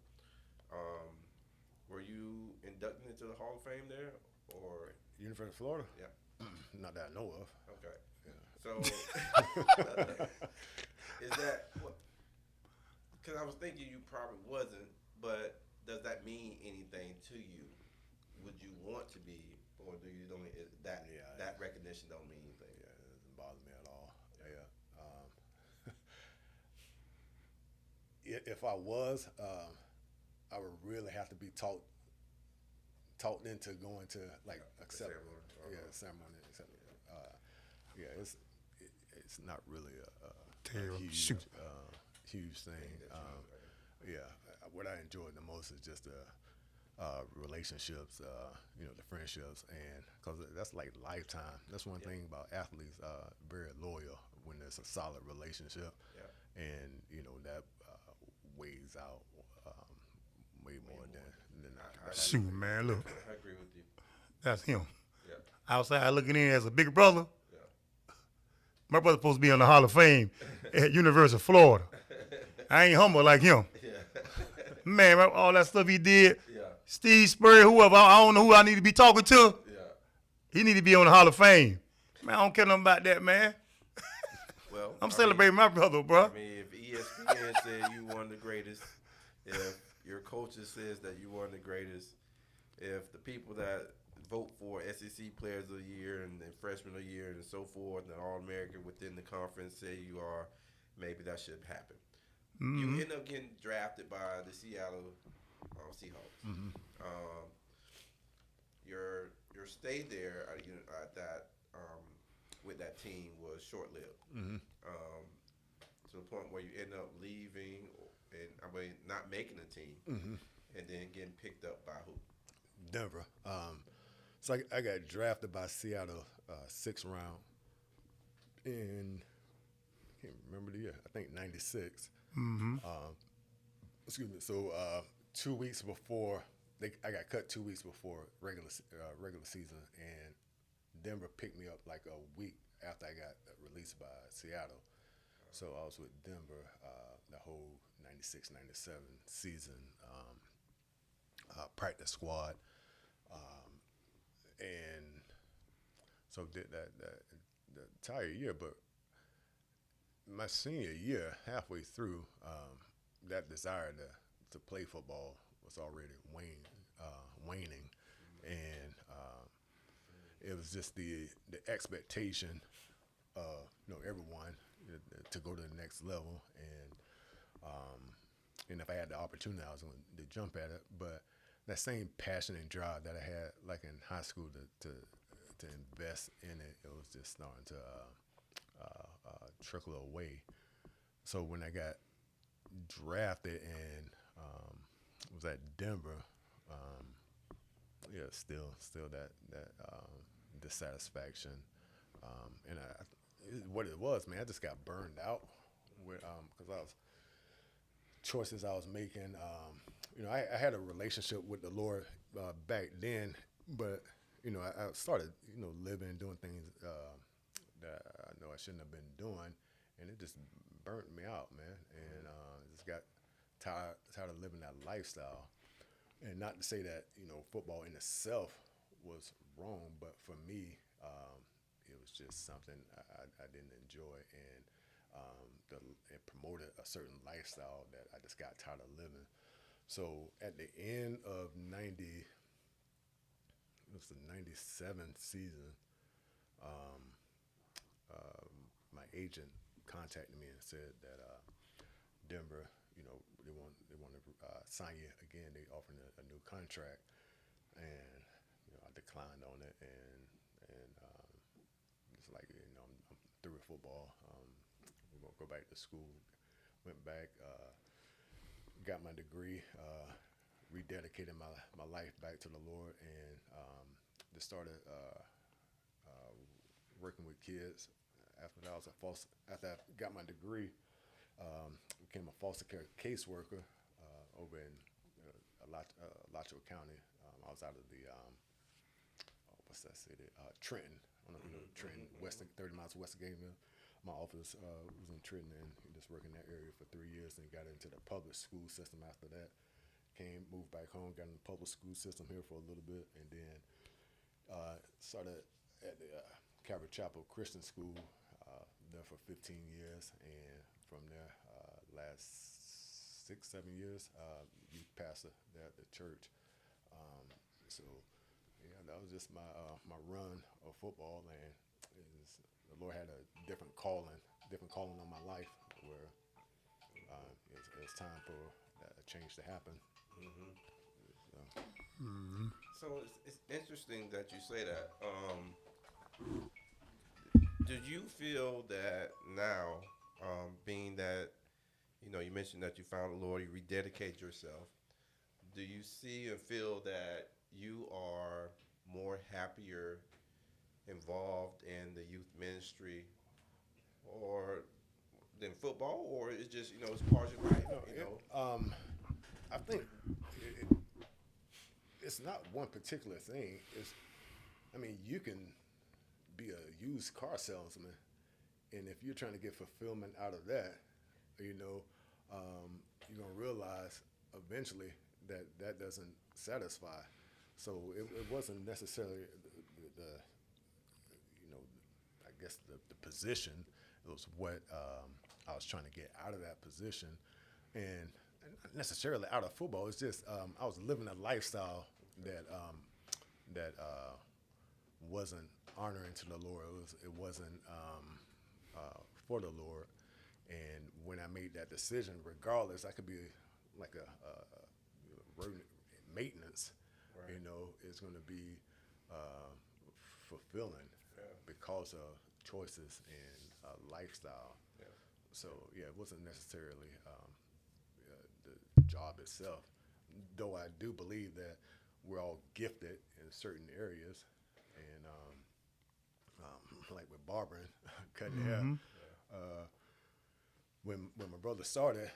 were you inducted into the Hall of Fame there? Or University of Florida? Yeah. Not that I know of. Okay. Yeah. So, is that, because I was thinking you probably wasn't, but does that mean anything to you? Would you want to be, or do you don't, that recognition don't mean anything? Yeah, it doesn't bother me at all. Yeah. If I was, I would really have to be talked into going to accept ceremony. It's not really a huge thing. What I enjoy the most is just the relationships, the friendships, and because that's like lifetime. That's one thing about athletes, very loyal when there's a solid relationship, and that weighs out way more than I. Shoot, man, look. I agree with you. That's him. Yeah. Outside looking in as a big brother. Yeah. My brother's supposed to be on the Hall of Fame at University of Florida. I ain't humble like him. Yeah. Man, all that stuff he did. Yeah. Steve Spurrier, whoever, I don't know who I need to be talking to. Yeah. He need to be on the Hall of Fame. Man, I don't care nothing about that, man. Well, I'm celebrating my brother, bro. I mean, if ESPN said you one of the greatest, if your coaches says that you one of the greatest, if the people that vote for SEC Players of the Year and Freshmen of the Year and so forth, and All-American within the conference say you are, maybe that should happen. Mm-hmm. You end up getting drafted by the Seattle Seahawks. Mm-hmm. Your stay there at that with that team was short-lived. Mm-hmm. To the point where you end up leaving and not making the team, and then getting picked up by who? Denver. So I got drafted by Seattle, 6th round in, I can't remember the year, I think 96. Mm-hmm. Excuse me. So 2 weeks before I got cut 2 weeks before regular season, and Denver picked me up like a week after I got released by Seattle. So I was with Denver the whole 96-97 season, practice squad, and so did that the entire year. But my senior year, halfway through, that desire to play football was already waning, and it was just the expectation of everyone to go to the next level, and if I had the opportunity, I was going to jump at it. But that same passion and drive that I had, like in high school, to invest in it, it was just starting to trickle away. So when I got drafted and was at Denver, still that dissatisfaction, and what it was, man, I just got burned out with because choices I was making. I had a relationship with the Lord back then, but I started living, doing things that I know I shouldn't have been doing, and it just burnt me out, man. And just got tired of living that lifestyle. And not to say that football in itself was wrong, but for me, it was just something I didn't enjoy, and it promoted a certain lifestyle that I just got tired of living. So at the end of it was the 97 season, my agent contacted me and said that Denver, they want to sign you again. They offered a new contract, and I declined on it, and it's like I'm through with football. We're gonna go back to school. Went back, got my degree, rededicated my life back to the Lord, and just started working with kids. After that, after I got my degree, became a foster care caseworker over in Alachua County. I was out of the what's that city? Trenton. I don't know if you know Trenton, 30 miles west of Gainesville. My office was in Trenton, and just worked in that area for 3 years, and got into the public school system after that. Moved back home, got in the public school system here for a little bit, and then started at the Calvary Chapel Christian School, there for 15 years, and from there, last 6-7 years, youth pastor there at the church. So yeah, that was just my run of football, and the Lord had a different calling on my life, where it was time for a change to happen. So it's interesting that you say that. Did you feel that now, being that, you mentioned that you found the Lord, you rededicate yourself, do you see and feel that you are more happier involved in the youth ministry or than football, or it's just, it's part of your life, I think it's not one particular thing. You can be a used car salesman, and if you're trying to get fulfillment out of that, you're gonna realize eventually that doesn't satisfy. So it wasn't necessarily I guess the position. It was what I was trying to get out of that position, and not necessarily out of football. It's just I was living a lifestyle that wasn't honoring to the Lord. It wasn't for the Lord. And when I made that decision, regardless, I could be like a road maintenance. Right. It's going to be fulfilling because of choices and lifestyle. Yeah. So yeah, it wasn't necessarily the job itself, though I do believe that we're all gifted in certain areas, and like with barbering, cutting hair. When my brother started,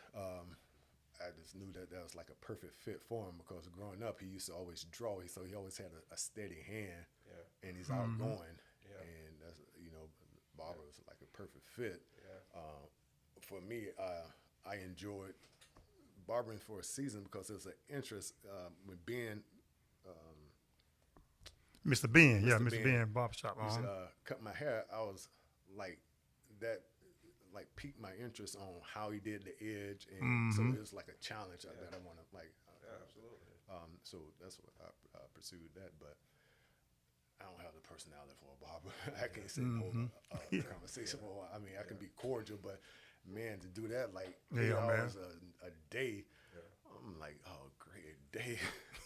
I just knew that was like a perfect fit for him because growing up he used to always draw. So he always had a steady hand, and he's outgoing. And that's barber was like a perfect fit. For me, I enjoyed barbering for a season because it was an interest with Ben. Mr. Ben, Mr. Ben barbershop. Used to cut my hair. I was like that. Like piqued my interest on how he did the edge, and so it was like a challenge that I want to like. Absolutely. So that's what I pursued that, but I don't have the personality for a barber. I can't sit and hold a conversation for a while. I mean, I can be cordial, but man, to do that like 8 hours a day, I'm like, oh, great day.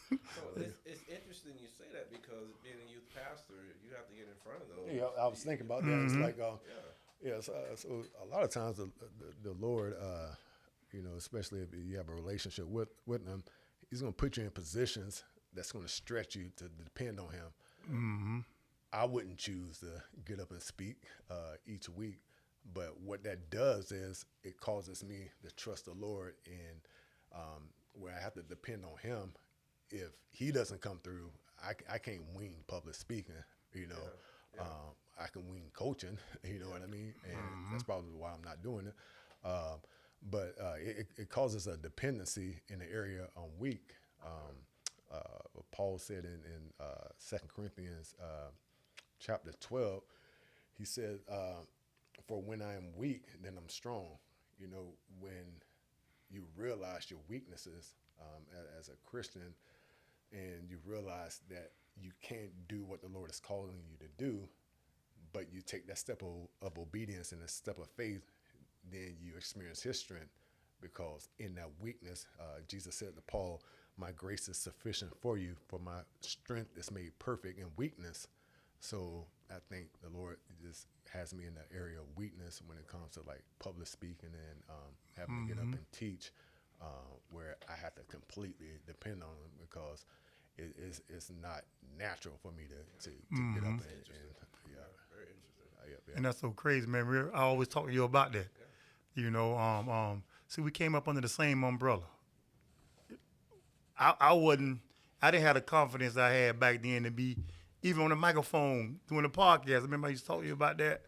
So it's interesting you say that because being a youth pastor, you have to get in front of those. Yeah, I was thinking about that. It's like, so a lot of times the Lord, especially if you have a relationship with him, he's going to put you in positions that's going to stretch you to depend on him. I wouldn't choose to get up and speak each week, but what that does is it causes me to trust the Lord, and where I have to depend on him. If he doesn't come through, I can't wing public speaking, I can wing coaching, you know what I mean? And that's probably why I'm not doing it. But it causes a dependency in the area I'm weak. Paul said in 2 Corinthians chapter 12, he said, for when I am weak, then I'm strong. When you realize your weaknesses as a Christian, and you realize that you can't do what the Lord is calling you to do, but you take that step of obedience and a step of faith, then you experience his strength, because in that weakness, Jesus said to Paul, my grace is sufficient for you, for my strength is made perfect in weakness. So I think the Lord just has me in that area of weakness when it comes to like public speaking and having to get up and teach, where I have to completely depend on him, because it's not natural for me to get up and Very interesting. And that's so crazy, man. I always talk to you about that. See, we came up under the same umbrella. I didn't have the confidence I had back then to be even on the microphone doing the podcast. I remember I used to talk to you about that.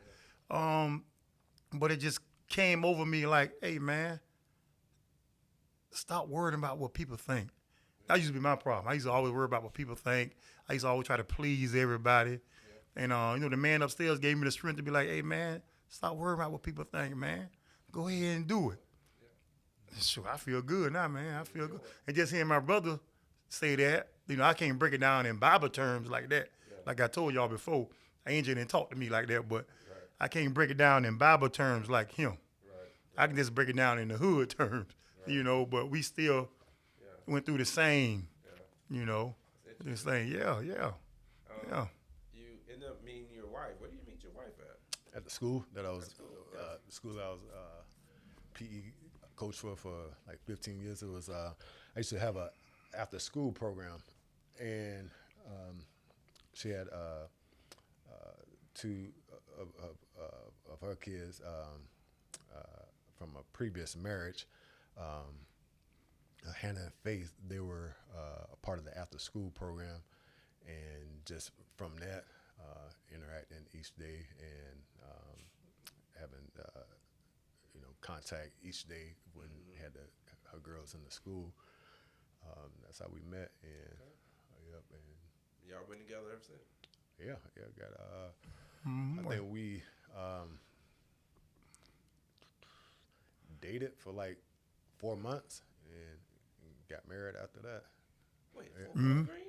But it just came over me like, hey, man, stop worrying about what people think. That used to be my problem. I used to always worry about what people think. I used to always try to please everybody. And, the man upstairs gave me the strength to be like, hey, man, stop worrying about what people think, man. Go ahead and do it. Sure, I feel good now, man. I feel good. And just hearing my brother say that, I can't break it down in Bible terms like that. Like I told y'all before, Angel didn't talk to me like that, but I can't break it down in Bible terms like him. I can just break it down in the hood terms, but we still went through the same, the same, yeah. You end up meeting your wife. Where do you meet your wife at? At the school that I was, PE coach for like 15 years. It was I used to have a after school program, and she had two of her kids from a previous marriage. Hannah and Faith, they were a part of the after school program, and just from that, interacting each day and having contact each day when had her girls in the school. That's how we met, and and y'all been together ever since? Yeah, got I think we dated for like 4 months and got married after that. Wait, 4 months, Green?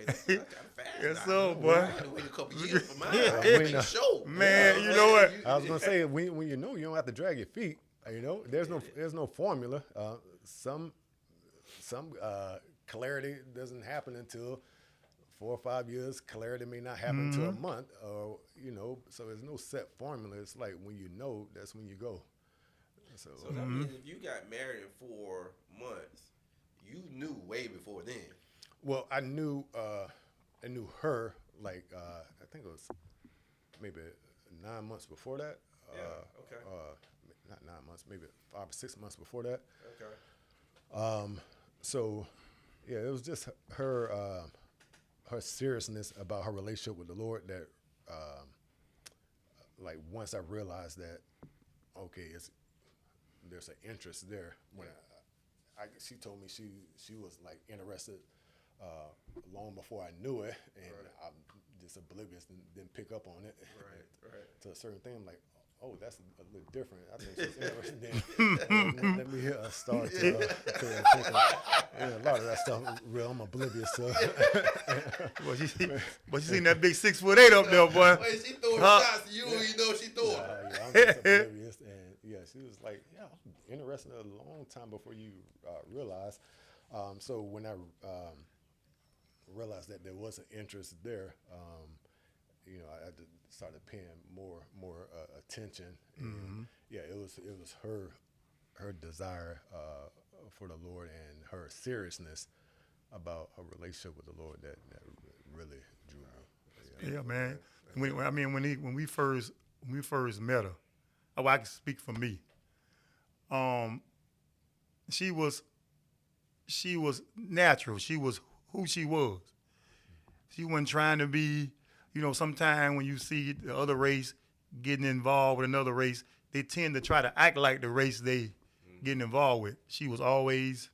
That's kind of fast. Yes, so, boy. I had to wait a couple years for mine. Show. Man, you know what? I was gonna say when you don't have to drag your feet. There's no formula. Some clarity doesn't happen until 4 or 5 years. Clarity may not happen until a month, or so there's no set formula. It's like when that's when you go. So that means if you got married in 4 months, you knew way before then. Well, I knew her like I think it was maybe 9 months before that. Okay. Not 9 months, maybe 5 or 6 months before that. Okay. So, yeah, it was just her seriousness about her relationship with the Lord that, like, once I realized that, okay, there's an interest there. When she told me she was like interested long before I knew it, and I'm just oblivious and didn't pick up on it. Right. To a certain thing, I'm like, oh, that's a little different. I think she's interested. Then let me start to think a lot of that stuff real. I'm oblivious to. But you seen that big 6'8" up there, boy. Wait, she throwing shots to you, you know she throwing. Yeah, I'm just oblivious, and yeah, she was like, yeah, I'm interested a long time before you realize. So when I realized that there was an interest there, I started paying more attention. And yeah, it was her desire for the Lord and her seriousness about her relationship with the Lord that really drew me. Yeah, man. When we first met her, I can speak for me. She was natural. She was who she was. She wasn't trying to be, sometime when you see the other race getting involved with another race, they tend to try to act like the race they getting involved with. She was always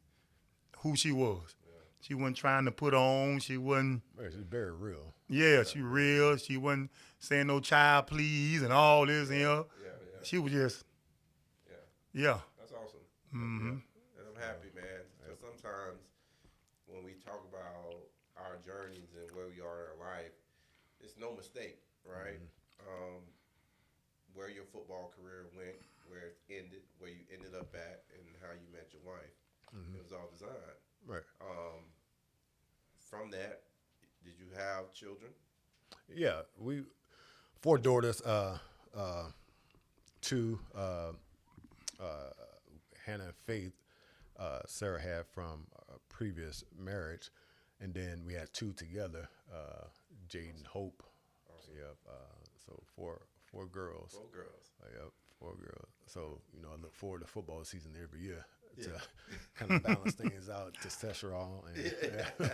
who she was. Yeah. She wasn't trying to put on. She wasn't. She's very real. Yeah, she real. She wasn't saying no child please and all this. Yeah. She was just. Yeah. That's awesome. Mm-hmm. And I'm happy, man. Because sometimes when we talk about our journeys and where we are in our life, it's no mistake, right? Where your football career went, where it ended, where you ended up at, and how you met your wife. It was all designed. Right. From that, did you have children? Yeah, 4 daughters. 2, Hannah and Faith, Sarah had from a previous marriage, and then we had 2 together, Jade and Hope. Awesome. Yep. So four girls. 4 girls. Yep, 4 girls. So I look forward to football season every year to kind of balance things out, testosterone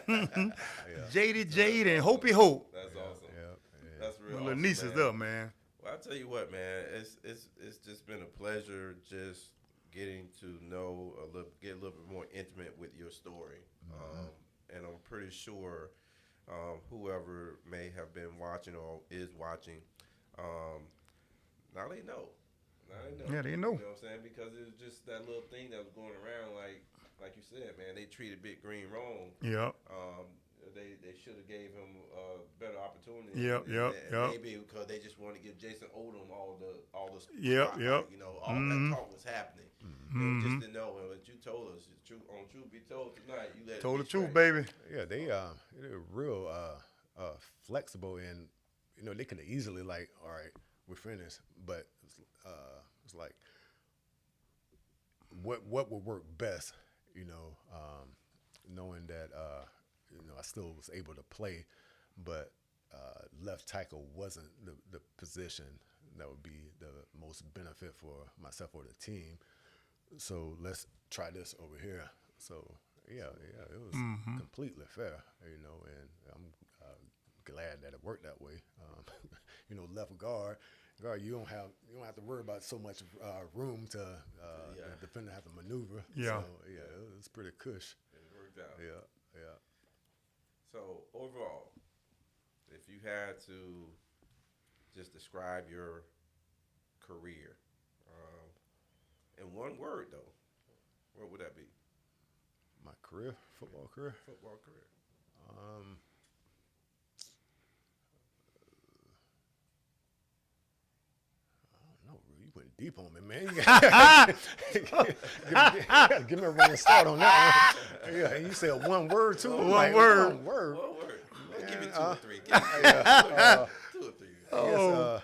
and Jade and Hope. That's awesome. Yep. That's real. My little awesome, niece is up, man. Well, I tell you what, man, it's just been a pleasure just getting to know get a little bit more intimate with your story, and I'm pretty sure whoever may have been watching or is watching, now they know. Yeah, they know. You know what I'm saying? Because it was just that little thing that was going around, like you said, man. They treated Big Green wrong. Yeah. They should have gave him a better opportunity. Yep. Maybe because they just wanted to give Jason Odom all the Yep. All that talk was happening. They just didn't know. And what you told us, on Truth Be Told tonight, you let Told it the truth, straight. baby. Yeah, they're real flexible, and they could have easily all right, we're finished, but it's like what would work best, knowing that I still was able to play, but left tackle wasn't the position that would be the most benefit for myself or the team. So let's try this over here. So yeah, it was completely fair, and I'm glad that it worked that way. Left guard, you don't have to worry about so much room to the defender have to maneuver. Yeah. So it was pretty cush. It worked out. Yeah. So overall, if you had to just describe your career in one word, though, what would that be? My career, football career. Football career. You went deep on me, man. Give me a running start on that one. Yeah, and you said one word too. One word. One word. Let's give me 2 or 3. Give me 2 or 3. I guess,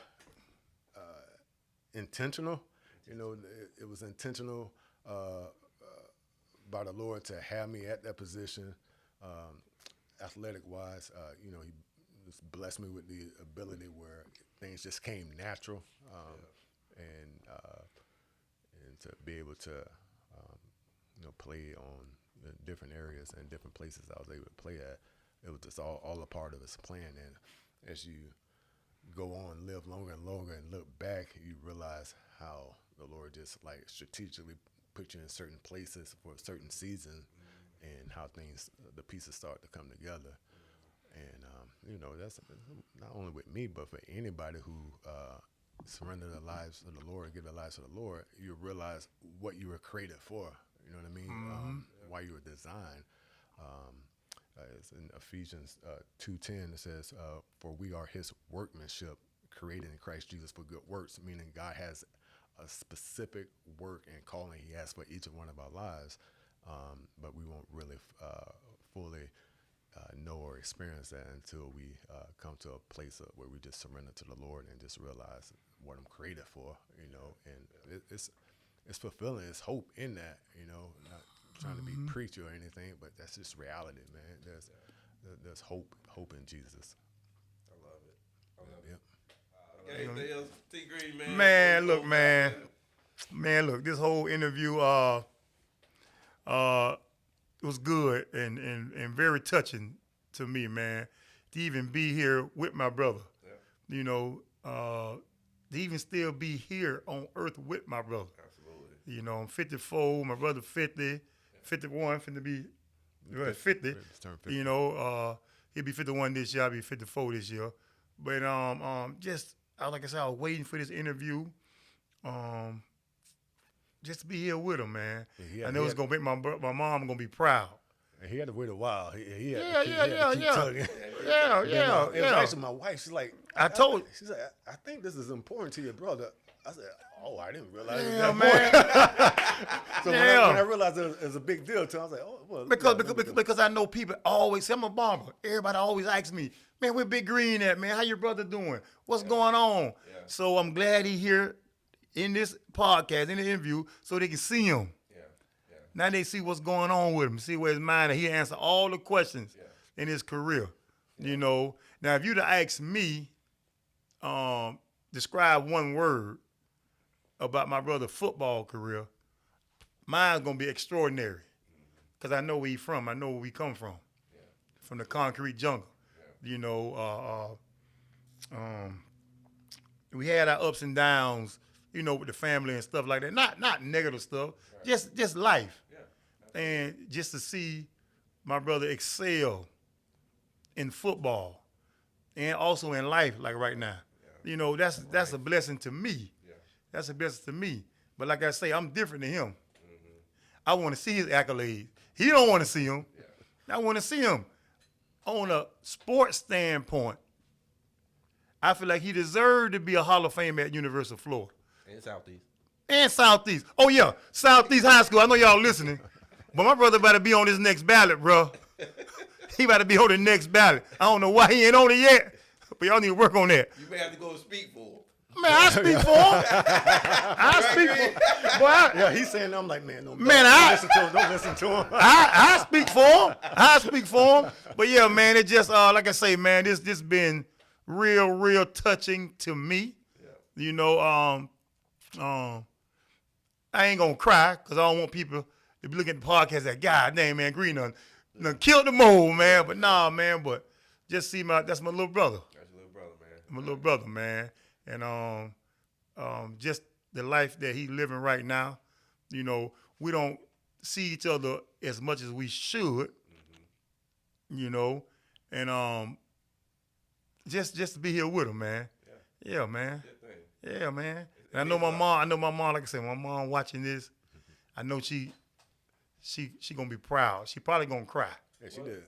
intentional. It was intentional by the Lord to have me at that position. Athletic-wise, he just blessed me with the ability where things just came natural. And to be able to, play on the different areas and different places I was able to play at. It was just all a part of his plan. And as you go on, live longer and longer, and look back, you realize how the Lord just like strategically put you in certain places for a certain season, and how the pieces start to come together. And that's not only with me, but for anybody who surrender their lives to the Lord, give their lives to the Lord, you realize what you were created for. You know what I mean? Why you were designed. It's in Ephesians 2:10. It says, "For we are His workmanship, created in Christ Jesus for good works," meaning God has a specific work and calling He has for each of one of our lives, but we won't really fully know or experience that until we come to a place where we just surrender to the Lord and just realize what I'm created for, and it's fulfilling. It's hope in that, not trying to be preachy or anything, but that's just reality, man. There's hope in Jesus. I love it. Yep. Anything else, T. Green, man? Man, look, man. Man, look, this whole interview was good and very touching to me, man. To even be here with my brother, to even still be here on earth with my brother. Absolutely. I'm 54, my brother 50, 51, finna be 50. Turn 50. He'll be 51 this year, I'll be 54 this year. But like I said, I was waiting for this interview. Just to be here with him, man. I know it's gonna make my mom gonna be proud. And he had to wait a while. He had Yeah. to keep tugging. It was actually my wife. She's like, she's like, I think this is important to your brother. I said, oh, I didn't realize it was that man. So when I realized it was a big deal to him, I was like, oh, well. Because I know people always say, I'm a barber. Everybody always asks me, man, where Big Green at, man? How your brother doing? What's going on? Yeah. So I'm glad he here in this podcast, in the interview, so they can see him. Yeah. Now they see what's going on with him, see where his mind is. He answer all the questions in his career. Yeah. Now if you'd have asked me, describe one word about my brother's football career, mine's gonna be extraordinary. Because I know where he's from. I know where we come from. Yeah. From the concrete jungle. Yeah. We had our ups and downs, with the family and stuff like that. Not negative stuff, right. Just life. Yeah. And just to see my brother excel in football and also in life, like right now. Yeah. That's a blessing to me. Yeah. That's a blessing to me. But like I say, I'm different than him. Mm-hmm. I want to see his accolades. He don't want to see them. Yeah. I want to see him. On a sports standpoint, I feel like he deserved to be a Hall of Fame at University of Florida. And Southeast. Oh, yeah, Southeast High School. I know y'all listening. But my brother better be on this next ballot, bro. He better be on the next ballot. I don't know why he ain't on it yet, but y'all need to work on that. You may have to go speak for him. Man, I speak for him. I speak for him. Yeah, he's saying, I'm like, man, don't listen to him. Don't listen to him. I speak for him. I speak for him. But yeah, man, it just, like I say, man, this been real touching to me. Yeah. I ain't gonna cry because I don't want people to be looking at the podcast like, God damn, man, Green done killed the mold, man. But nah, man, but just see that's my little brother. That's your little brother, man. My little brother, man. And just the life that he's living right now, we don't see each other as much as we should, and just to be here with him, man. Yeah, man. Yeah, man. And I know my mom, like I said, my mom watching this, I know she gonna be proud. She probably gonna cry. Yeah, she did.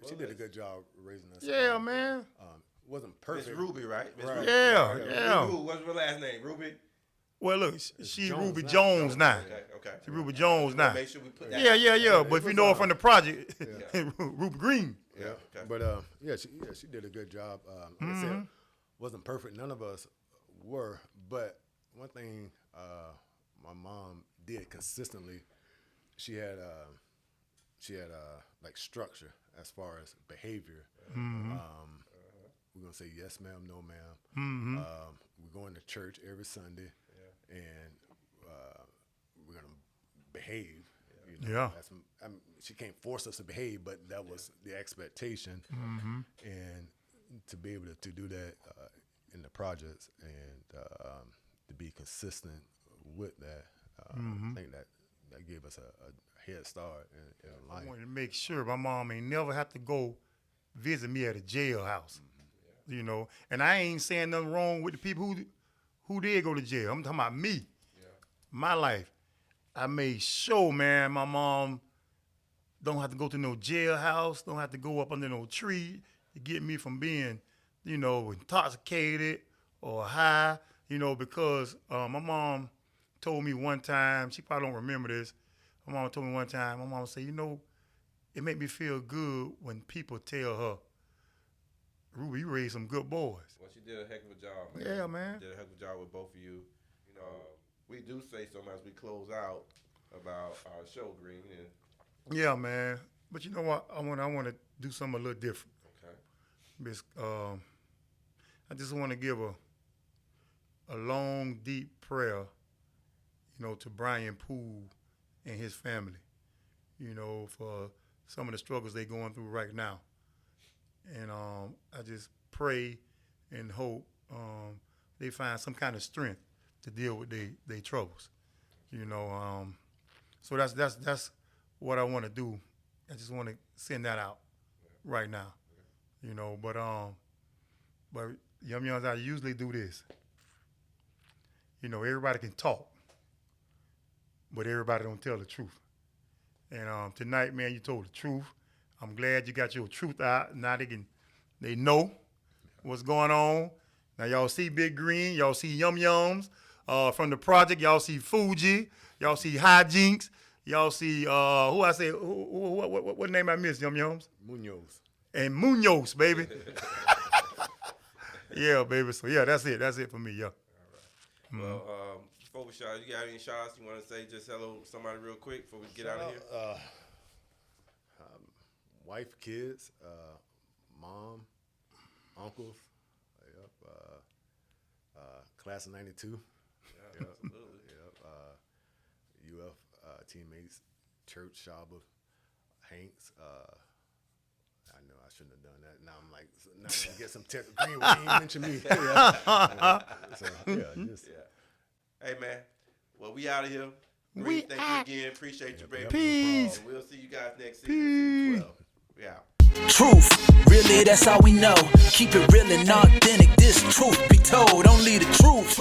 She did a good job raising us. Yeah, man. Wasn't perfect. Miss Ruby, right? Right. Yeah. Ruby, what's her last name? Ruby? Well, look, she's Ruby Jones now. Okay. She's Ruby Jones now. Make sure we put that. Yeah. But if you know her from the project, Ruby Green. Yeah. Okay. But she did a good job. Like I said, wasn't perfect. None of us were. But one thing my mom did consistently, she had like structure as far as behavior. We're gonna say yes, ma'am, no, ma'am. We're going to church every Sunday, and behave. You know? Yeah. I mean, she can't force us to behave, but that was the expectation. Mm-hmm. And to be able to do that in the projects and to be consistent with that, I think that gave us a head start in life. I wanted to make sure my mom ain't never have to go visit me at a jailhouse. You know, and I ain't saying nothing wrong with the people who did go to jail. I'm talking about me, my life. I made sure, man, my mom don't have to go to no jailhouse, don't have to go up under no tree to get me from being, you know, intoxicated or high, you know, because my mom told me one time, she probably don't remember this, my mom told me one time, my mom said, you know, it make me feel good when people tell her, Ruby, you raised some good boys. Well, she did a heck of a job, man. Yeah, man. She did a heck of a job with both of you. You know, we do say something as we close out about our show, Green. And yeah, man. But you know what? I want to do something a little different. Okay. Because, I just want to give a long, deep prayer, you know, to Brian Poole and his family, you know, for some of the struggles they're going through right now. And I just pray and hope they find some kind of strength to deal with their troubles, you know. So that's what I want to do. I just want to send that out right now, you know. But Yum Yums, I usually do this. You know, everybody can talk, but everybody don't tell the truth. And tonight, man, you told the truth. I'm glad you got your truth out. Now they know what's going on. Now y'all see Big Green, y'all see Yum Yums from the project. Y'all see Fuji, y'all see Hijinks, y'all see what name I missed? Yum Yums Munoz and Munoz, baby. Yeah, baby. So yeah, that's it for me. Yeah. All right. Well, before we shout, you got any shout outs you want to say? Just hello to somebody real quick before we get out of here. Wife, kids, mom, uncles, class of 92. Yeah, absolutely. UF teammates, church, Shaba, Hanks. I know I shouldn't have done that. Now I'm like, now I'm gonna get some text. Green, why you mention me? Hey man, well we out of here. We thank you again. Appreciate you, baby. Peace. We'll see you guys next season. Peace. 12. We out. Truth, really that's all we know. Keep it real and authentic, this truth be told, only the truth.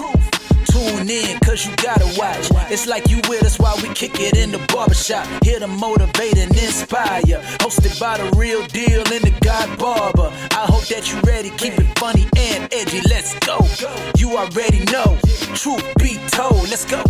Tune in, cause you gotta watch. It's like you with us while we kick it in the barbershop. Here to motivate and inspire. Hosted by the real deal and the God Barber. I hope that you ready, keep it funny and edgy, let's go. You already know, truth be told, let's go.